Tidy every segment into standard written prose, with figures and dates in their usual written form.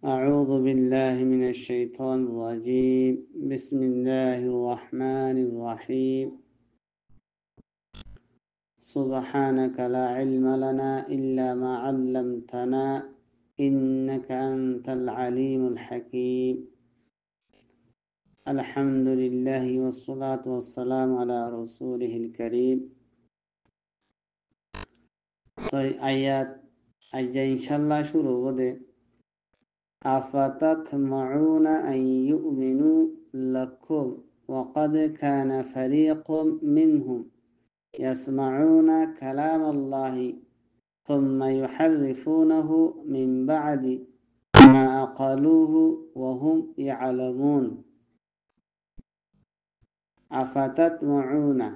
أعوذ بالله من الشيطان الرجيم بسم الله الرحمن الرحيم سبحانك لا علم لنا إلا ما علمتنا إنك أنت العليم الحكيم الحمد لله والصلاة والسلام على رسوله الكريم طيب آيات إن شاء الله شروع بده أفتطمعون أن يؤمنوا لكم وقد كان فريق منهم يسمعون كلام الله ثم يحرفونه من بعد ما أقلوه وهم يعلمون أفتطمعون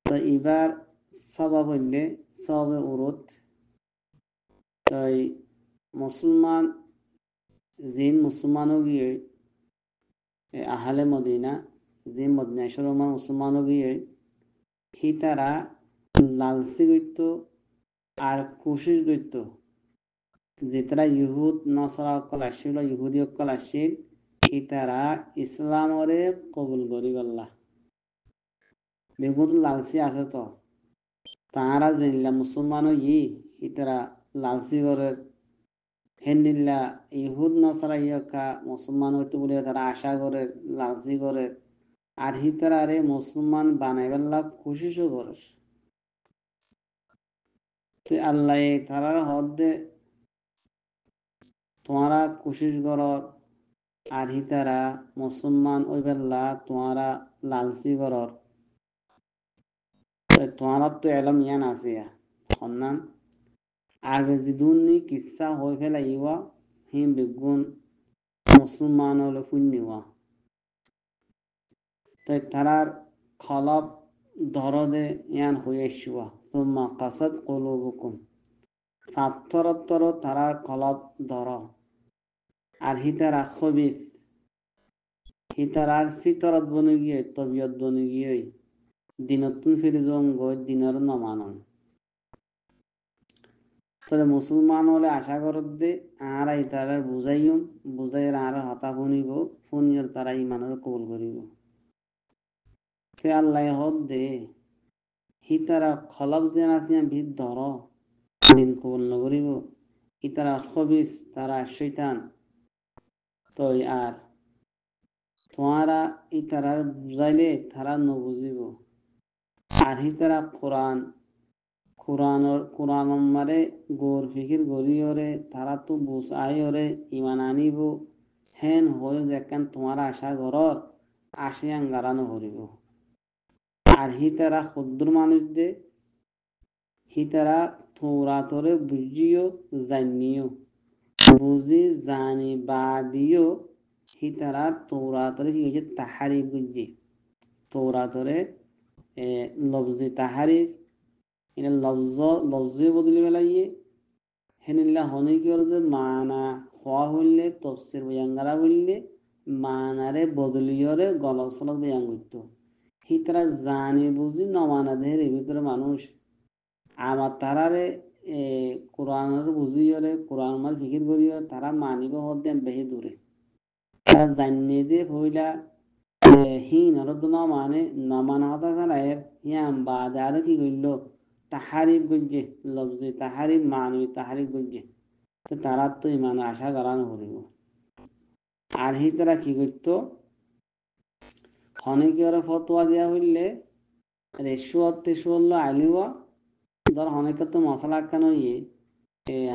طيبار سبب اللي سبب أرد طي مسلمان زين مسلمانو গিয়ে আহলে মদিনা যে মদিনা শহরের মুসলমানও গিয়ে হিতারা লালসি গইত আর কোশিশ গইত যে তারা ইহুদ নসরা অকল আসছিল ইহুদি অকল আসছিল হিতারা ইসলামরে কবুল করিব আল্লাহ বেগুন লালসি আছে তো তারা জানিলা মুসলমানও হিতারা লালসি করে হেন্দিল্লা ইহুদ নসরা ইয়কা মুসলমান হইতে বলে তারা আশা করে লালসি করে আর হিতারে মুসলমান বানাইবেল্লা কোশিশও করে তো আল্লাহ তারার হদ্দে তোমারা কোশিশ কর আর হিতারা মুসলমান ওই বেল্লা তোমারা লালসি কর তোমার তো এলম ইয়ান আছে সন্ধান আগে যিদুনি কিচ্ছা হয়ে ফেলাইবা হি বেগুন মুসলমান হলে পুণ্যবা তাই তারার খলব দরদে ইয়ান হয়ে শুয়া তোমা কাসাদ কলুবুকুম ফাত্তরত্তর তারার খলব দর আর হিতারা খবিস হিতারার ফিতরত বনে গিয়ে তবিয়ত বনে গিয়ে দিনতুন ফিরে জঙ্গ দিনের নমানন তাহলে মুসলমান হলে আশা করত দে আর তারা বুঝাইম বুঝাই আর হতা শুনিব শুনির তারা ইমানের কবুল করিব সে আল্লাহ হদ দে হিতারা খলব যেন আছে ভিত ধর দিন কবুল নকরিব ইতারা খবিস তারা শৈতান তো আর তোমারা ইতারার বুঝাইলে তারা নবুঝিব আর হিতারা কোরআন মারে গোর ফিকির গরিয়রে তারা তো বুঝাইরে ইমান আনিব হেন হয়ে দেখেন তোমার আশা ঘরর আসিয়ান গারানো হরিব আর হিতারা ক্ষুদ্র মানুষ দে হিতারা থৌরাতরে বুঝিও জানিও বুঝি জানি বাদিও হিতারা থৌরাতরে কি হয়েছে তাহারিফ বুঝি থৌরাতরে লফজি তাহারিফ এটা লফজি বদলি বেলাইয়ে হেনিল্লা হনে কি হল মানা হওয়া হইলে তফসির বয়াঙ্গারা হইলে মানারে বদলিয়রে গলসলত বয়াং করতো হিতরা জানি বুঝি নমানা দেহের ভিতরে মানুষ আমার তারারে কোরআনের বুঝিয়রে কোরআন মার ফিকির করিও তারা মানিব হদেন বেশি দূরে তারা জানিয়ে দিয়ে হইলা হীন হরদ মানে নমানা হতা ফেলায়ের হিয়াম বাদে আরো কি করল তাহারিফ গজ্জে লফজে তাহারিফ মানবী তাহারিফ গজ্জে তো তারা তো ইমান আশা করানো করিব আর হি তারা কি করত খনিকে ওরা ফতোয়া দেওয়া হইলে রেশুয়ার তেশুয়াল্ল আলিওয়া ধর অনেকে তো মশলা কেন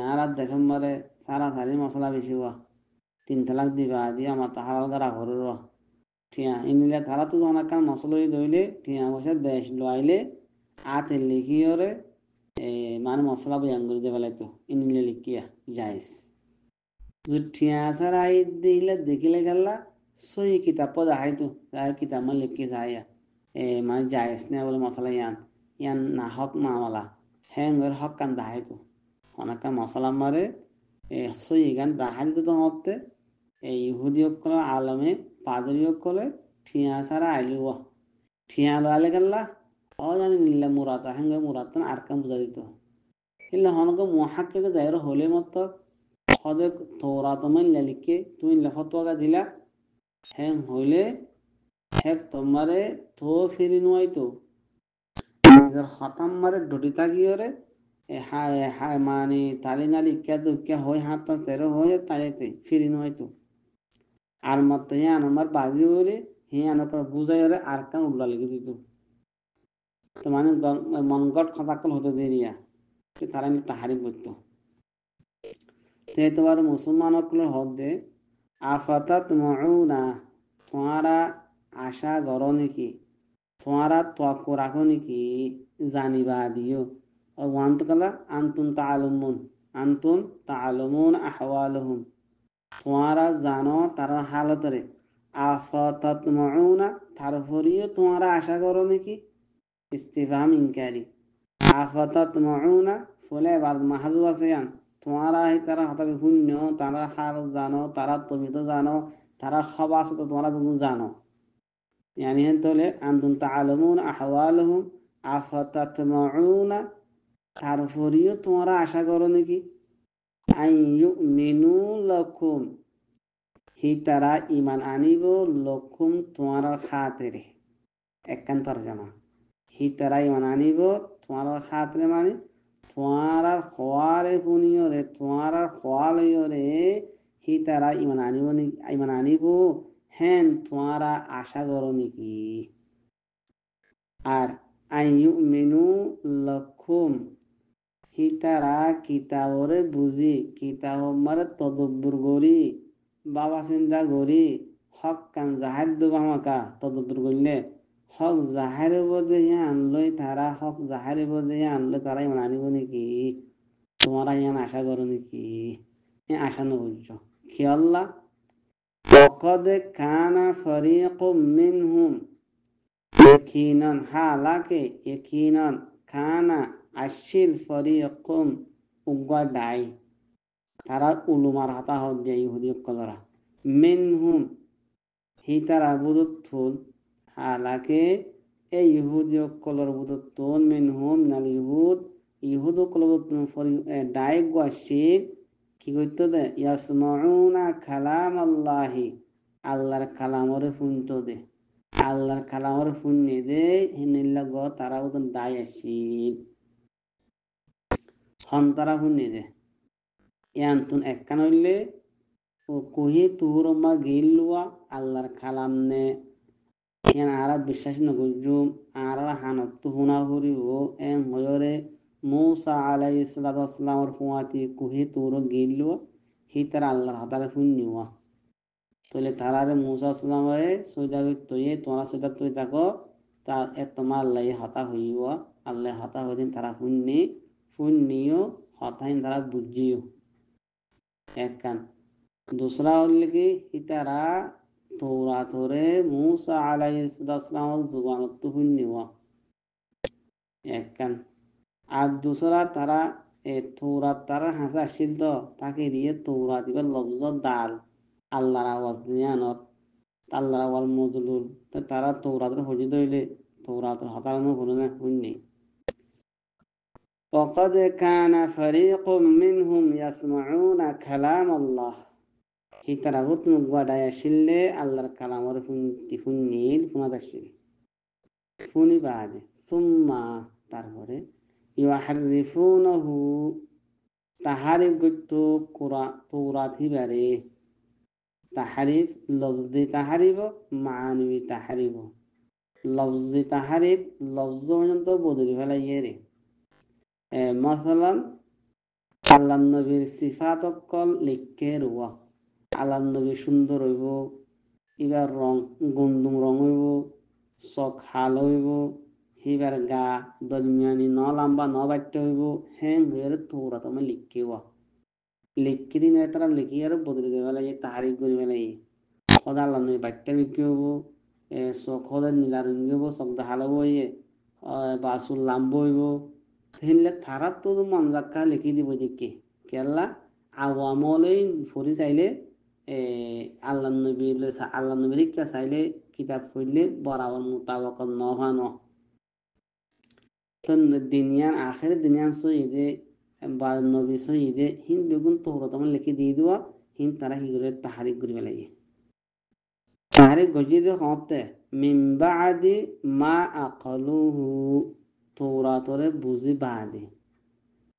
আর দেখুন মারে সারা সারি মশলা বেশি হওয়া 3 তালাক দিবা দিয়ে আমার তাহাল করা ঘরের ঠিয়া ইনিলে তারা তো অনেক মশলাই দইলে ঠিয়া বসে দেশ লাইলে আতে লিখিয়রে মানে মশলা বয়ান করে দেবে লাগতো ইনিলে লিখিয়া যাইস ঠিয়া সার আই দিলে দেখিলে গেলা সই কিতাব দেখাইতো কিতাব মানে লিখি যাইয়া মানে যাইস না বলে মশলা ইয়ান ইয়ান না হক মামলা হ্যাঁ হক কান দেখাইতো অনেক মশলা মারে সই গান দেখাই তো হতে ইহুদি অকল আলমে পাদরি অকলে ঠিয়া সারা আইলুব ঠিয়া লালে গেল্লা জানি নিলে মুরাতা হেঙ্গে মুরাতান আর কাম বুঝা দিত ইল্লা হনকে মহাক্কে যাইর হলে মত হদে তৌরাত মাইল্লা লিখে তুমি ফতোয়া দিলা হ্যাঁ হইলে হ্যাঁ তোমারে তো ফিরি নুয়াইতো নিজের হতাম মারে ডটি তাকিয়রে মানে তালি নালি ইক্কা দুঃখা হয় হাত তেরো হয় তাইতে ফিরি নুয়াইতো আর মত হিয়ান আমার বাজি হইলে হিয়ান পর বুঝাই হলে আর কান উল্লা লিখে দিত তো মানে মন গট খতাকল হতে দেরিয়া তারা তাহারি বলতো তে তোমার মুসলমানগুলোর হদে আফাতাত মাউনা তোমারা আশা করো নাকি তোমারা তক রাখো নাকি জানিবা দিও ওয়ান্ত কালা আন্তুম তাআলামুন আহওয়ালহুম তোমারা জানো তার হালতরে আফাতাত মাউনা তারপরেও তোমারা আশা করো নাকি ইস্তিফহাম ইনকারি আফাতাত মাউনা ফলে এবার মাহাজু আছে তোমারা তারা হঠাৎ শূন্য তারা হাল জানো তারা তবিত জানো তারা খবাস তো তোমরা বহু জানো يعني هنتولي أنتم تعلمون أحوالهم أفتطمعون তারপরেও তোমরা আশা করো নাকি আই ইউমিনু লাকুম হি তারা ইমান আনিব লকুম তোমার খাতিরে একখান তরজমা হি তারা ইমান আনিব তোমার খাতিরে মানে তোমার খোয়ারে পুনিয়রে তোমার খোয়ালয়রে হি তারা ইমান আনিব হ্যাঁ তোমারা আশা করো নাকি আর আইয়ু মেনু লক্ষম হিতারা কিতাবরে বুঝি কিতাব মারে তদব্বর করি বাবা চিন্তা করি হক কান জাহার দেব আমাকা তদব্বর করলে হক জাহার বদে আনলই তারা হক জাহার বদে আনলে তারা ইমান আনিব নাকি তোমরা ইয়ান আশা করো নাকি আশা নবুঝ খেয়াল্লা وقد كان فريق منهم يقينا حالك يقينا كان ashil fariqum উগা ডাই তারা উলুমার হাতা হদ দিয়ে ইহুদি কলরা মিনহুম হি তারা বুদুতুন হালাকে এই ইহুদি কলর বুদুতুন মিনহুম নাল ইহুদ কলবুতুন ফরি ডাই গোয়াশিল কি কইতো দে ইয়াসমাউনা কালাম আল্লাহি আল্লাহর কালামরে শুনতো দে আল্লাহর কালামরে শুননি দে হিনিল্লা গ তারা উদন ডাই আসিল হন্তারা শুনি দে ইয়ান্তুন একখান হইলে ও কহি তুহুরম্মা গিলুয়া আল্লাহর কালাম নে ইয়ান আরা বিশ্বাস নগজুম আরা হানত হুনা হরিব এন হয়রে মুসা আলাইহিস সালাতু ওয়াসসালামর ফুয়াতি কহি তুর গিলুয়া হি তারা আল্লাহর হাতারে শুনিওয়া তলে তারারে মুসা সালামরে সৈদা তৈয়ে তোমরা সৈদা তৈ থাকো তা তোমার আল্লাহ হাতা হইয়া আল্লাহ হাতা হইদিন তারা শুনিও হতাইন তারা বুঝিও একখান दूसरा হল কি ইতারা তৌরাতরে মুসা আলাইহিস সালামের জুবানত শুনিওয়া একখান আর दूसरा তারা তৌরাত তারা হাসা আসিল তো তাকে দিয়ে তৌরাত এবার লফজ দাল আল্লাহর আওয়াজ দিয়ে আনত আল্লাহর আওয়াজ মজলুল তারা তৌরাতের হজি দইলে তৌরাতের হতারানো হলো না শুননি وقد كان فريق منهم يسمعون كلام الله হিতারা গতুন গডায় আসিলে আল্লাহর কালামর ফুন্নিল ফুনাদাসিল ফুনি বাদে সুম্মা তারপরে ইউহারিফুনহু তাহারিফ গত্তু তৌরাত হিবারে তাহারিফ লফজি তাহারিব মানবী তাহারিব লফজি তাহারিফ লফজ পর্যন্ত বদলি ফেলাইয়ে রে মাসালান আল্লাহ নবীর সিফাত অকল লিখে রুয়া আল্লাহ নবী সুন্দর হইব এবার রং গন্দুম রং হইব চক হাল হইব হিবার গা দরমিয়ানি ন লম্বা ন বাট্য হইব হ্যাং হয়ে তোরা তোমার লিখেওয়া লিখে দিন তারা লিখি আর বদলে দেবে লাগে তাহারি করি বেলাই সদা আল্লাহ নবী বাট্যা বিক্রি হইব চক সদায় নীলা রঙ হইব চক হাল হইব ইয়ে বাসুর লাম্ব হইব তাহলে তারা তো মন জাক্কা লিখি দিব দেখে কেলা আওয়ামলেই ফরি চাইলে আল্লাহ নবীর ইচ্ছা চাইলে কিতাব পড়লে বরাবর মোতাবক নহানো তো দিনিয়ান আখের দিনিয়ান সইদে বা নবী সহিদে হিন বেগুন তৌরাত আমার লিখে দিয়ে দেওয়া হিন তারা কি করে তাহারিক করে লাগে তাহারিক গজিয়ে দিয়ে হতে মিম্বাদি মা আকলুহু তৌরাতরে বুঝি বাদে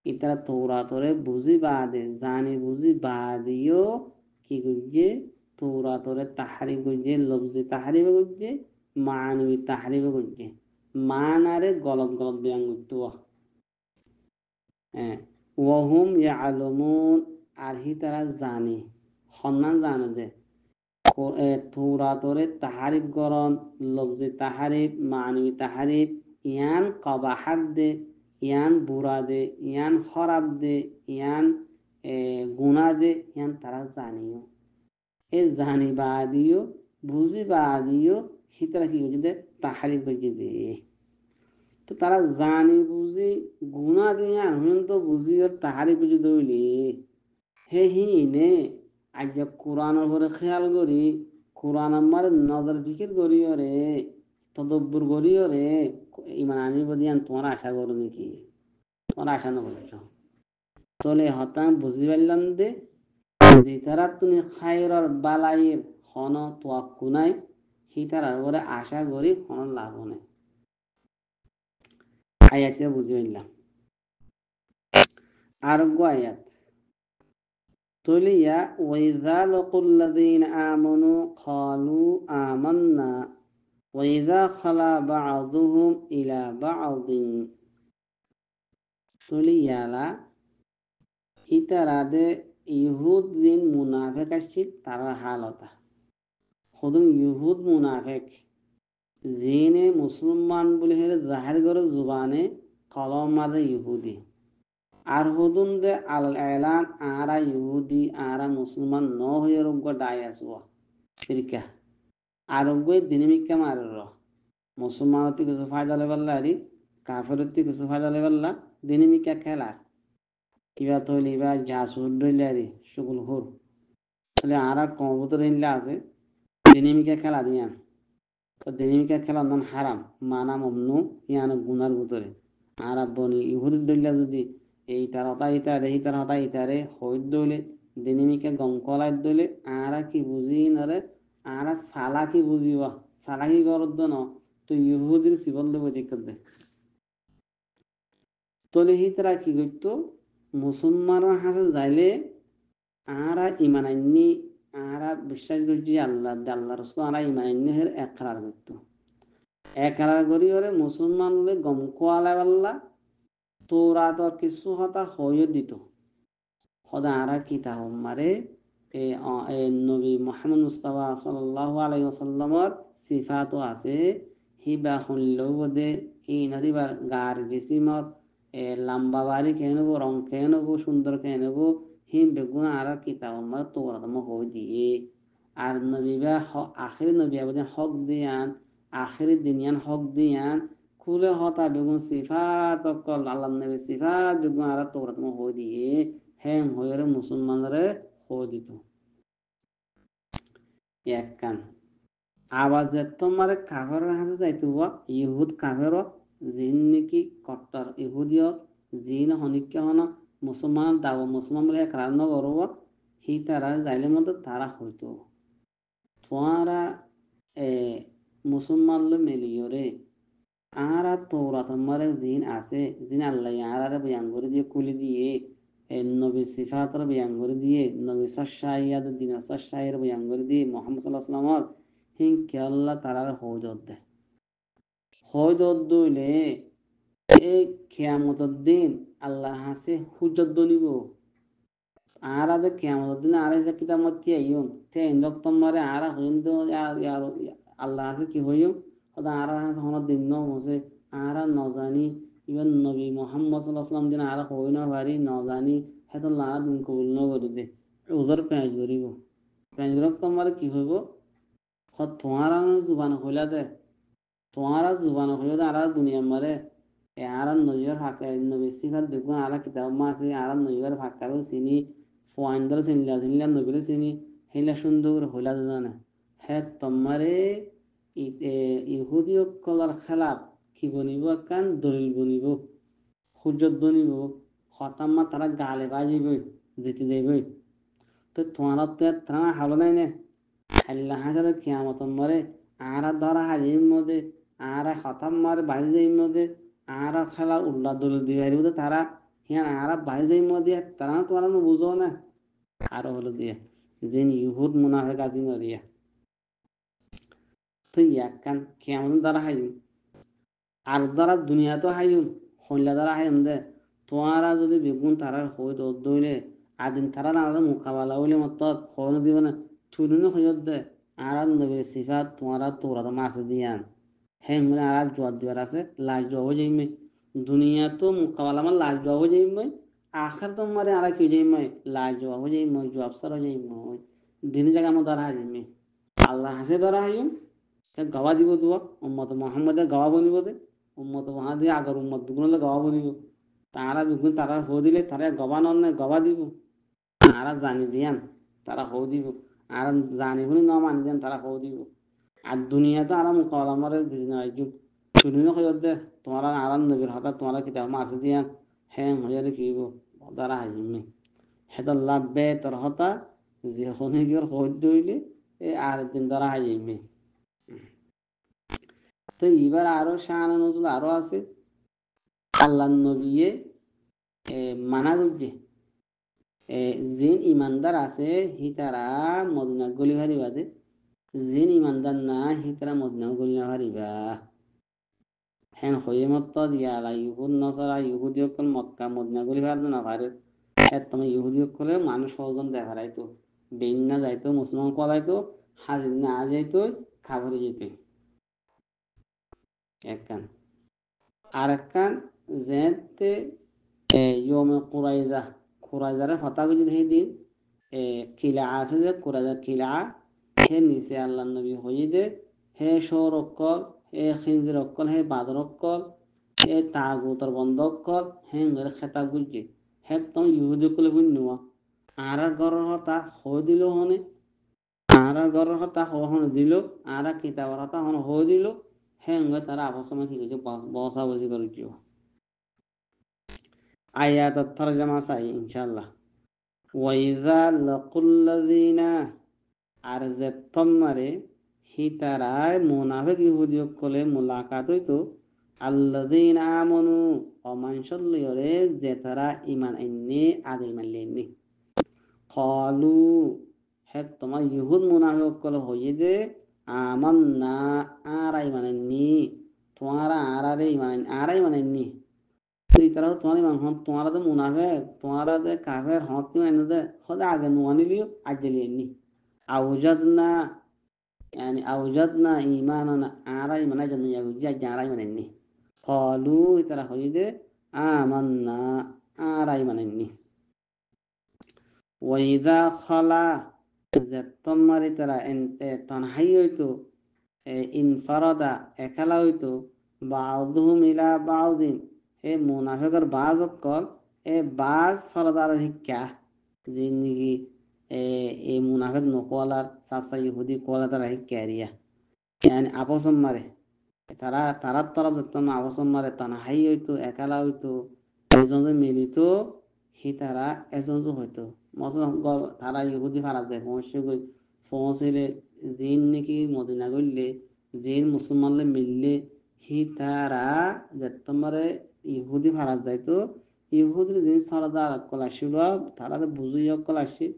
ইতারা তৌরাতরে বুঝি বাদে জানি বুঝি বাদিও কি করছে তৌরাতরে তাহারি করছে লফজি তাহারি করছে মানবী তাহারি করছে মানারে গলত গলত ব্যাং করতে হ্যাঁ ওহুম ইয়ালুমুন আর হি তারা জানে সন্ধান জানে যে তৌরাতরে তাহারিফ গরম লফজি তাহারিফ মানবী তাহারিফ ইয়ান কবাহাত দে ইয়ান বুড়া দে ইয়ান খরাব দে ইয়ান গুণা দে ইয়ান তারা জানিও এ জানি বাদিও বুঝি বাদিও হি তারা কি করছে দে তাহারিফ করছে দে তো তারা জানি বুঝি গুণা দিয়া হুন তো বুঝি তাহারি বুঝি দইলে হে হি নে আজ কোরআনের উপরে খেয়াল করি কোরআন আমার নজর ফিকির করিও রে তদব্বর করিও রে ইমান আনিব দিয়ান তোমার আশা করো নাকি তোমার আশা নকরছ চলে হতাম বুঝি পারলাম দে যে তারা তুমি খায়রর বালাইয়ের হন তোয়াক্কু নাই সি তারার উপরে আশা করি হন লাভ নাই আয়াতে বুঝি পারলাম আর আয়াত তলিয়া ওয়াইযা লাকুল্লাযীনা আমানু ক্বালু আমান্না ওয়াইযা খালা বা'দুহুম ইলা বা'দিন তলিয়ালা হিতারাদে ইহুদ জিন মুনাফিক আসছিল তার হালতা খুদুন ইহুদ মুনাফিক জিনে মুসলমান বলে হেরে জাহির করে জুবানে কলম মাদে ইহুদি আর হুদুন দে আল এলান আরা ইহুদি আরা মুসলমান ন হয়ে রোগ্য ডায় আসুয়া ফিরকা আরোগ্য দিনমিকা মারর মুসলমানতি কিছু ফায়দা লেবাল্লা আরি কাফেরতি কিছু ফায়দা লেবাল্লা দিনমিকা খেলা কিবা তৈলি বা জাসুর ডইলে আরি সুগুল হুর তাহলে আরা কম্পিউটার ইনলে আছে দিনমিকা খেলা দিয়ান তো দিনমিকা খেলা নাম হারাম মানা মমনু ইয়ান গুনার ভিতরে আর বনি ইহুদ ডইলা যদি এই তার হতা ইতারে এই তার হতা ইতারে হইদ দইলে দিনমিকা গঙ্কলাই দইলে আরা কি বুঝি নরে আরা সালা কি বুঝিবা সালা কি গরদ ন তো ইহুদির সিবল দেব দেখতে দে তলে হি তারা কি করতো মুসলমানের হাতে যাইলে আরা ইমান আইনি আরা বিশ্বাস করছি আল্লাহ আল্লাহ রসুল আরা ইমান আইনি হের একরার করতো একরার করি ওরে মুসলমান বলে গম কোয়ালা পাল্লা তোরা তো কিছু হতা হয়ে দিত সদা আরা কিতা মারে নবী মুহাম্মদ মুস্তাফা সাল্লাল্লাহু আলাইহি ওয়াসাল্লামর সিফাতও আছে হিবা হইলেও বোধে এই নদীবার গার গেসিমর লম্বা বাড়ি খেয়ে নেবো রং খেয়ে নেবো সুন্দর খেয়ে নেবো হিম বেগুন আর কিতাব আমার তোরাতম হয়ে দিয়ে আর নবীবা আখেরি নবীয়া বোধ হক দিয়ান আখেরি দিনিয়ান হক দিয়ান খুলে হতা বেগুন সিফাত অকল আল্লাহ নবী সিফাত বেগুন আর তোরাতম হয়ে দিয়ে হ্যাং হয়ে মুসলমানরে হয়ে দিত এক কান আওয়াজ তোমার কাফের হাতে যাইতো ইহুদ কাফের জিন নাকি কট্টর ইহুদিও জিন হনিকা হন মুসলমান দাও মুসলমান বলে একরার নগরব হি তারা যাইলে মতো তারা হইতো তোমারা মুসলমান মেলিও রে আরা তোরা তোমার জিন আছে জিন আল্লাহ আরারে বয়ান করে দিয়ে কুলি দিয়ে নবী সিফাতর বয়ান করে দিয়ে নবী সশাইয়াদ দিন সশাইয়ের বয়ান করে দিয়ে মোহাম্মদ সাল্লাল্লাহু আলাইহি ওয়াসাল্লামর হিংকে আল্লাহ তারার হৌজত দেয় হৌজত দইলে এই কিয়ামতের দিন আল্লাহর হাসে হুজ্জত দনিব আর আদে কিয়ামতের দিন আর এসে কিতামত কি আইয়ুম তে ইন্দক তোমারে আর হইন তো আর আল্লাহর হাসে কি হইয়ুম ওদা আর হাসে হন দিন ন হসে আর নজানি ইভেন নবী মুহাম্মদ সাল্লাল্লাহু আলাইহি ওয়াসাল্লাম দিন আর হই না পারি নজানি হেতো লানা দিন কবুল ন করে দে ওজর পেঁচ করিব পেঁচ তোমারে কি হইব তোমার জুবান হইলা দে তোমার জুবান হইলা দে আর দুনিয়া মারে আর নবীর ফাঁকা নবী সিফাত দেখুন আর কিতাব মাসে আর নবীর ফাঁকা চিনি ফোয়াইন্দর চিনলা চিনলা নবীর চিনি সেইলা সুন্দর হইলা জানা হ্যাঁ তোমারে ইহুদি কলার খেলাপ কি বনিব কান দলিল বনিব হুজত বনিব খতাম্মা তারা গালে বাজিবই জিতে দেবই তো তোমার তো তারা হালো নাই না আল্লাহ হাজারে কিয়ামত মরে আর ধরা হাজির মধ্যে আর খতাম্মার বাজির মধ্যে আর খেলা উল্লা দল দিবাই মধ্যে তারা হিয়ান আর বাজির মধ্যে তারা তোমার বুঝো না আর হলো দিয়ে যে ইহুদ মুনাফিক আজি নরিয়া তো ইয়াকান কিয়ামত দ্বারা হাইম আর দ্বারা দুনিয়া তো হাইম হইলা দ্বারা হাইম দে তোমারা যদি বেগুন তারার হই দইলে আদিন তারা না মোকাবেলা হইলে মত হন দিব না তুলুন হইত দে আর নবী সিফাত তোমারা তোরা তো মাছ দিয়ান হ্যাঁ মানে আর জবাব দিবার আছে লাজ জবাব হয়ে যাইমে দুনিয়া তো মোকাবেলা আমার লাজ জবাব হয়ে যাইমে আখার তো মারে আর কি যাইমে লাজ জবাব হয়ে যাইমে জবাব সার হয়ে যাইমে দিনের জায়গা আমার দ্বারা হাইমে আল্লাহ হাসে দ্বারা হাইম সে গাওয়া দিব দোয়া উম্মত মোহাম্মদের গাওয়া বনিব দে উম্মত মহাদি আগর উম্মত দুগুণলে গাওয়া বনিব তারা বিগুণ তারা হো দিলে তারা গবা নন গবা দিব তারা জানি দিয়ান তারা হো দিব আর জানি শুনি ন মানি দিয়ান তারা হো দিব আর দুনিয়াতে আর মোকাবেলা আমার দিন আইজুম শুনিনো কই দে তোমার আরাম নবীর হঠাৎ তোমার কিতাব মাছ দিয়ান হ্যাঁ হয়ে কিব তারা হাজিমে হেতার লাভ বে তোর হতা যে হনে গিয়ে হইত দইলে আর দিন তারা হাজিমে তো এবার আরো শাহানা নজরুল আরো আছে আল্লাহ নবীয়ে মানা করছে জিন ইমানদার আছে হিতারা মদিনা গলি হারিবাদে জিন ইমানদার না হিতারা মদিনা গলি না হারিবা হ্যাঁ হয়ে মত দিয়ালা ইহুদ নসরা ইহুদি অকল মক্কা মদিনা গলি হারতে না পারে হ্যাঁ তোমার ইহুদি অকলে মানুষ সহজন দেখা রাইতো বেন না যাইতো মুসলমান কলাইতো হাজির না যাইতো খাবারে যেতে এক কান আর এক কান যেতে ইয়মে কুরাইজা কুরাইজারে হতা যদি সেই দিন কিলা আছে যে কুরাইজার কিলা হে নিচে আল্লাহ নবী হয়ে দে হে সৌর অক্কল হে খিঞ্জির অক্কল হে বাদর অক্কল হে তাগুতর বন্ধ অক্কল হে মেরে খেতা বুঝছে হে তুমি ইহুদি অক্কলে বুঝ নেওয়া আর গরর হতা হয়ে দিল হনে আর গরর হতা হনে দিল আর কিতাবর হতা হন হয়ে দিল হে তারা আবসময় কি করছে বসা বসি করছে আয়াত তরজমা চাই ইনশাআল্লাহ ওয়াইযা লাকুল্লাযিনা আর যেতমারে হিতারায় মুনাফিক ইহুদি কলে মুলাকাত হইতো আল্লাযিনা আমানু অমানসল্লিয়রে যে তারা ঈমান আননি আগে ঈমান লেননি ক্বালু হে তোমার ইহুদ মুনাফিক কলে হইয়ে দে আমান্না আর ঈমান আননি তোমারা আরারে ঈমান আরা ঈমান আননি তারা তোমার ইমান হন তোমারা তো মুনাফিক তোমারা দে কাফের হক তুমি এনে দে খোদা আগে নুয়ানি লিও আজলি এনি আউজাদনা يعني أوجدنا إيماننا آراء من أجل يوجد جاراء من إني قالوا ترى خيدة آمنا آراء من إني وإذا خلا زتمر ترى أنت تنحيوتو انفرد أكلاوتو بعضهم إلى بعض হে মুনাফিকের বাজ অকল বাজ সরদার শিক্ষা জিন্দিগি এই মুনাফিক নকলার সাসা ইহুদি কলা তারা শিক্ষা এরিয়া yani আপসম মারে তারা তরফ যেতাম আপসম মারে তানা হাই হইতো একালা হইতো এজন মিলিত সি তারা এজন হইতো মসলাম তারা ইহুদি ফারা যায় পৌঁছলে জিন নাকি মদিনা করলে জিন মুসলমানলে মিললে হি তারা যেতমারে ইহুদি ফারাজ যাইতো ইহুদির যে সারাদার অক্কল আসিল তারা তো বুঝুই অক্কল আসিল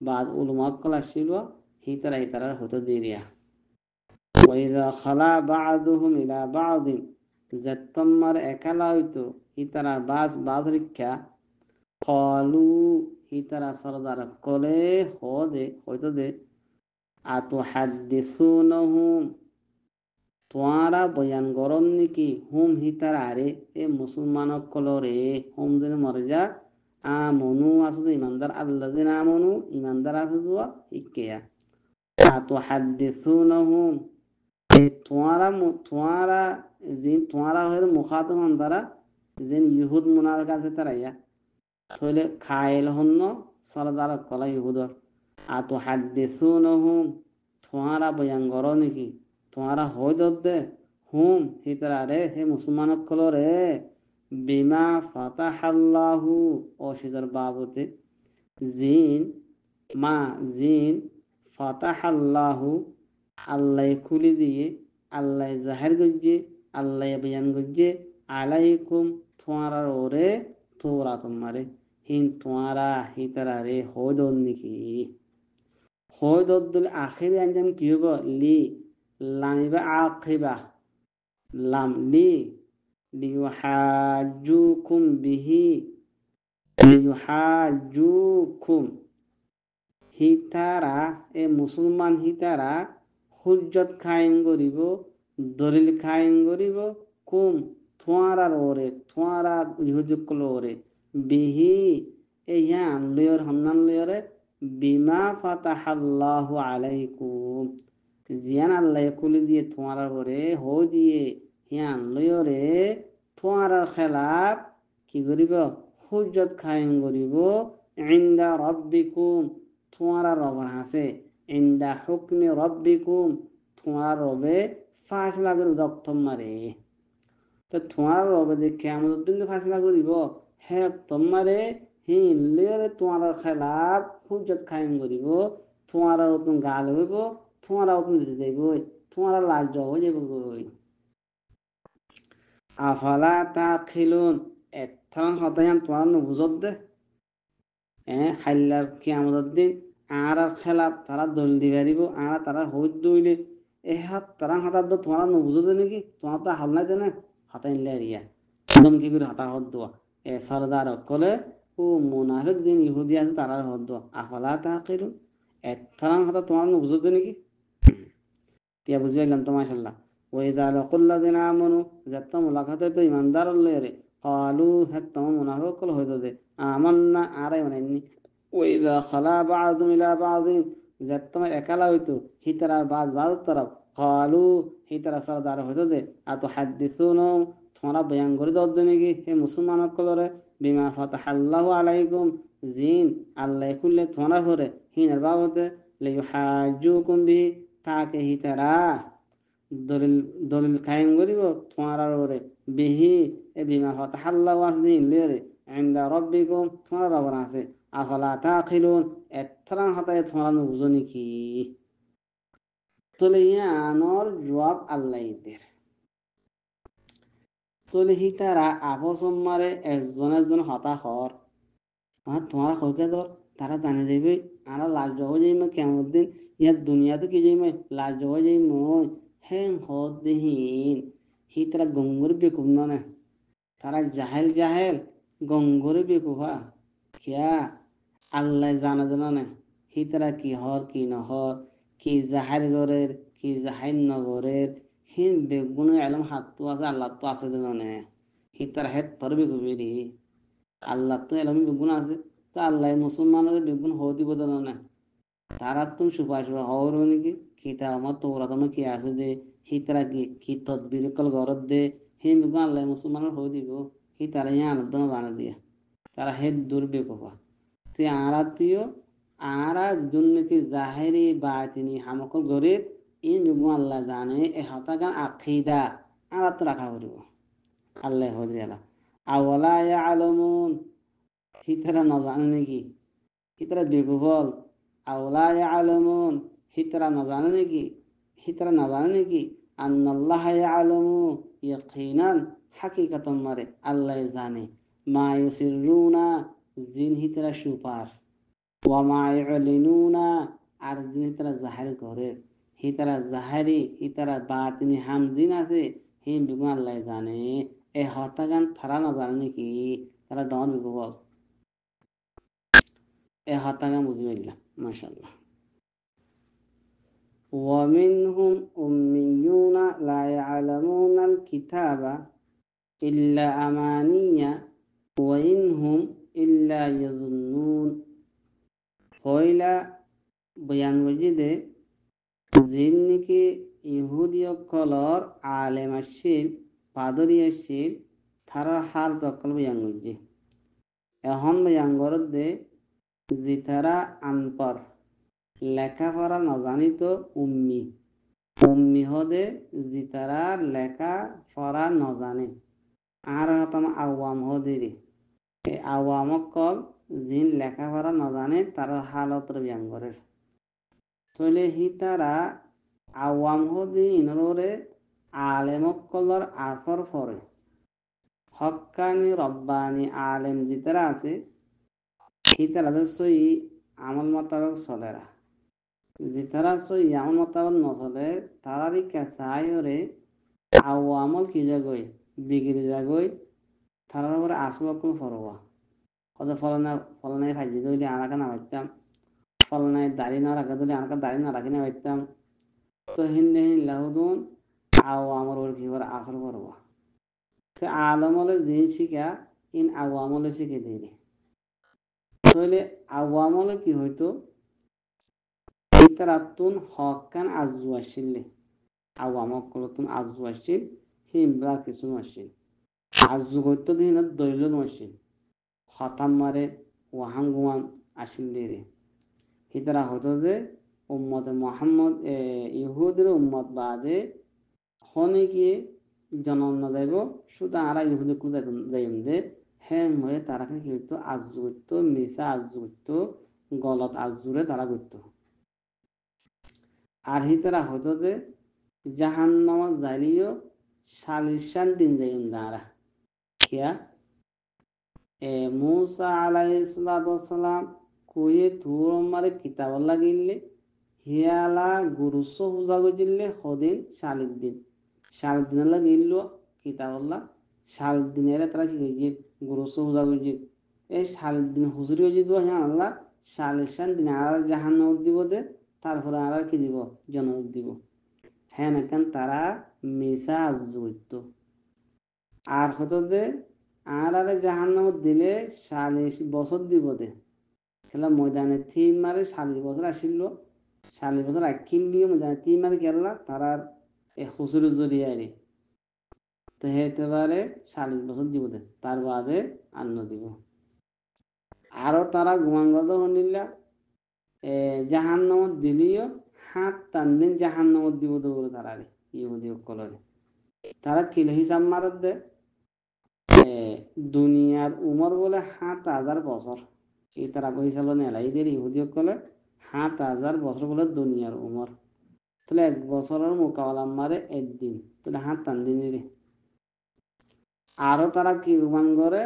বা উলুমা অক্কল আসিল হি তারা হতো দেরিয়া ওয়াইদা খালা বা'দুহুম ইলা বা'দিন যেতমার একালা হইতো হি তারা বাজ রক্ষা ক্বালু হি তারা সারাদার অক্কলে হয়তো দে আতুহাদ্দিসুনহুম তোয়ারা বয়ান গরম নাকি হুম হিতার আরে এ মুসলমান কলরে হুম দিন মরজা আমনু আসুদ ইমানদার আল্লাযিনা আমানু ইমানদার আসুদ ইকেয়া আতুহাদ্দিসুনহুম এ তোয়ারা জিন তোয়ারা হয়ের মুখাতব দ্বারা জিন ইহুদ মুনাফিক আছে তারাইয়া তাহলে খাইল হন্ন সরদার কলা ইহুদর আতুহাদ্দিসুনহুম তোয়ারা বয়ান গরম নাকি তোমারা হই দে হুম হিতরা রে হে মুসলমান কল রে বিমা ফাতাহাল্লাহু অশিদর বাবতে জিন মা জিন ফাতাহাল্লাহু আল্লাহ খুলি দিয়ে আল্লাহ জাহির গজ্জে আল্লাহ বয়ান গজ্জে আলাইকুম তোমারা ওরে তোরা তোমারে হিন তোমারা হিতারা রে হদন নিকি হদল আখেরি আঞ্জাম কি হব লি লামিবা আখিবা লাম লিইউহাজ্জুকুম বিহি লিইউহাজ্জুকুম হিতারা এ মুসলমান হিতারা হুজ্জত কায়েম করিব দলিল কায়েম করিব কুম থোয়ারার ওরে থোয়ারা হুজুকল ওরে বিহি এ ইয়ান লয়র হামনান লয়রে বিমা ফাতাহাল্লাহু আলাইকুম জিয়ান আল্লাহ কুলি দিয়ে থোয়ারার ওরে হো দিয়ে ইয়ান লয়রে থোয়ারার খেলাফ কি করিব হুজ্জত কায়েম করিব ইনদা রাব্বিকুম তোমারা রবের হাসে ইনদা হুকমি রব্বিকুম তোমার রবে ফাসলা করে দক্তম মারে তো তোমার রবে যে কেমন দিন ফাসলা করিব হে তোমারে হি লিয়রে তোমার খেলাফ হুজ্জত কায়েম করিব তোমার নতুন গাল হইব তোমার নতুন দিতে যাইব তোমার লাজ হয়ে যাব গই আফালা তাকিলুন এথান হতায়ান তোমার নবুজত দে হাইলার কিয়ামতের দিন আর খেলাপ তারা দল দি পারিব আর তারা হইত দইলে এ হাত তারা হাতার দো তোমার নবুঝতে নাকি তোমার তো হাল নাই দেনে হাতা ইনলে রিয়া একদম কি করে হাতা হত দোয়া এ সরদার কলে ও মুনাফিক দিন ইহুদি আছে তারা হত দোয়া আফালা তাকিলুন এথান হাতা তোমার নবুঝতে নাকি তিয়া বুঝি পাইলাম তো মাশাআল্লাহ ওয়াইদা লাকুল্লাযিনা আমানু যাত্তা মুলাকাতে তো ইমানদার লয়রে ক্বালু হাত্তা মুনাফিক কল হইতো দে আমান্না আরাই মানাইনি ওয়াইদা খালা বা'দুম ইলা বা'দিন যাত্তা একালা হইতো হিতারার বাজ তরফ ক্বালু হিতারা সরদার হইতো দে আতো হাদিসুনু তোমরা বয়ান করে দাও নাকি হে মুসলমান কলরে বিমা ফাতাহাল্লাহু আলাইকুম জিন আল্লাহ কুল্লে তোমরা হরে হিনার বাবতে লিইউহাজ্জুকুম বিহি তাকে হিতারা দলিল দলিল কায়েম করিব তোমার ওরে বিহি এ বিমা ফাতাহাল্লাহু আসদিন লেরে ইনদা রাব্বিকুম তোমার রবের আছে আফালা তাকিলুন এতরান হতায় তোমার বুঝনি কি তলে ইয়ানোর জবাব আল্লাহদের তলে হিতারা আপসম্মারে একজন হতাহর তোমার হইকে ধর তারা জানে যাইবে আর লাজ হয়ে যাইমে কেমন দিন ইয়ার দুনিয়াতে কি যাইমে লাজ হয়ে যাইমে হ্যাঁ হদ দেহীন হি তারা গঙ্গুর বেকুব না তারা জাহেল গঙ্গুর বেকুবা কিয়া আল্লাহ জানা জানা না হি তারা কি হর কি নহর কি জাহার গরের কি জাহার নগরের হি বেগুন এলম হাত তো আছে আল্লাহ তো আছে জানে হি তারা হেত তোর বেকুবেরি আল্লাহ তো এলম বেগুন আছে তো আল্লাহ মুসলমানের বেগুন হও দিব না তারা তুমি সুপারিশ হওয়ার নাকি খিতা আমার তো ওরা তোমার কি আছে দে হিতারা কি তদবির কল গরত দে হে বেগুন আল্লাহ মুসলমানের হও দিব হি তারা ইয়া আনন্দ জানা দিয়া তারা হেদ দূরবে কবা তুই আরাতিও আরা দুর্নীতি জাহেরি বা তিনি হামকল গরিব ইন বেগুন আল্লাহ জানে এ হতাগান আখিদা আরাত রাখা করিব আল্লাহ হদিয়ালা আওয়ালা ইয়ালামুন হিতারা না জানে নাকি হিতারা বেকুফল আওলা ইয়ালামুন হিতারা না জানে নাকি হিতারা না জানে নাকি আন্নাল্লাহ ইয়ালামু ইয়াকিনান হাকিকাতান মারে আল্লাহ জানে মা ইউসিরুনা জিন হিতারা সুপার ওয়া মা ইউলিনুনা আর জিন হিতারা জাহির করে হিতারা জাহিরি হিতারা বাতিনি হাম জিন আছে হিম বিগুন আল্লাহ জানে এ হতাগান তারা না জানে নাকি তারা ডন বিগুবল এ হতাগান বুঝি পাইলাম মাশাআল্লাহ ومنهم أميون لا يعلمون الكتاب إلا أمانية وإن هم إلا يظنون হইলা বয়ান গজিদে জিন্নিকে ইহুদীয় কলর আলেম আসিল পাদরি আসিল তারা হাল তকল বয়ান গজি এখন বয়ান গরদে জিতারা আনপর লেখাপড়া নজানিত উম্মি হদে জিতারা লেখা পড়া নজানে আর হতাম আওয়াম হদিরি এই আওয়ামক কল জিন লেখাপড়া নজানে তারা হালত ব্যায়াম করে তইলে হি তারা আওয়াম হদিনরে আলেমক কলর আফর ফরে হক্কানি রব্বানি আলেম জিতারা আছে হি তারা সই আমল মোতাবেক চলেরা জিতারা সই আমল মোতাবেক নচলে তারারই কেঁচাইরে আওয়ামল কি জাগই বিগিরি জাগই তারার উপরে আসবাবকুল ফরওয়া হয়তো ফলনায় ভাজি দিলে আনাকে না পারতাম ফলনায় দাড়ি না রাখা দিলে আনাকে দাড়ি না রাখি না পারতাম তো হিন্দে লাহুদুন আওয়ামল ওর কি করে আসল ফরওয়া তো আলমলে জিন শিখা ইন আওয়ামলে শিখে দিলে তাহলে আওয়ামলে কি হইতো ইতারাতুন হকান আজু আসিলে আওয়ামক কলতুন আজু আসিল হিমবার কিছু আসিল আজু হইতো দিন দলিল আসিল হতাম মারে ওয়াহাঙ্গুয়ান আসিল রে হিতারা হতো যে উম্মতে মোহাম্মদ ইহুদের উম্মত বাদে হনে গিয়ে জনম না যাইব শুধু আরা ইহুদি কুদা যাইম দে হ্যাং হয়ে তারা কি হইতো আজু করতো মিসা আজু করতো গলত আজুরে তারা করতো আর হিতারা হতো যে জাহান্নামত যাইলিও সালিশান দিন যাইম দাঁড়া কিয়া মুসা আলাইহিসসালাম কুয়ে তুর মারে কিতাব লাগিলে হিয়ালা গুরুস্ব হুজা গজিলে হদিন শালিক দিন লাগিল কিতাবল্লা শালিক দিনের তারা কি গজি গুরুস্ব হুজা গজি এই শালিক দিন হুজুরি গজি দিব হ্যাঁ আল্লাহ শালিশান দিন আর জাহান্নাম দিব দে তারপরে আর কি দিব জনক দিব হ্যাঁ এখন তারা মিসা আজু করতো আর হতো যে আর আরে জাহান্নামত দিলে 40 বছর দিব দে খেলা ময়দানে 3 মারে 40 বছর আসিল 40 বছর আখিল দিয়ে ময়দানে 3 মারে খেললা তারার হুসুরের জড়িয়ে রে তো হেতে পারে 40 বছর দিব দে তার বাদে আন্ন দিব আরো তারা গুমাঙ্গদ হনিলা জাহান্নামত দিলিও হাত টান দিন জাহান্নামত দিব দৌড়ে তারা রে ইহুদি কলরে তারা কিল হিসাব মারত দে দুনিয়ার উমর বলে 7,000 বছর এই তারা কইসাল নেলাইদের ইহুদি কলে 7,000 বছর বলে দুনিয়ার উমর তাহলে 1 বছরের মোকাবেলা মারে একদিন তাহলে হাত টান দিন রে আরো তারা কি উমান করে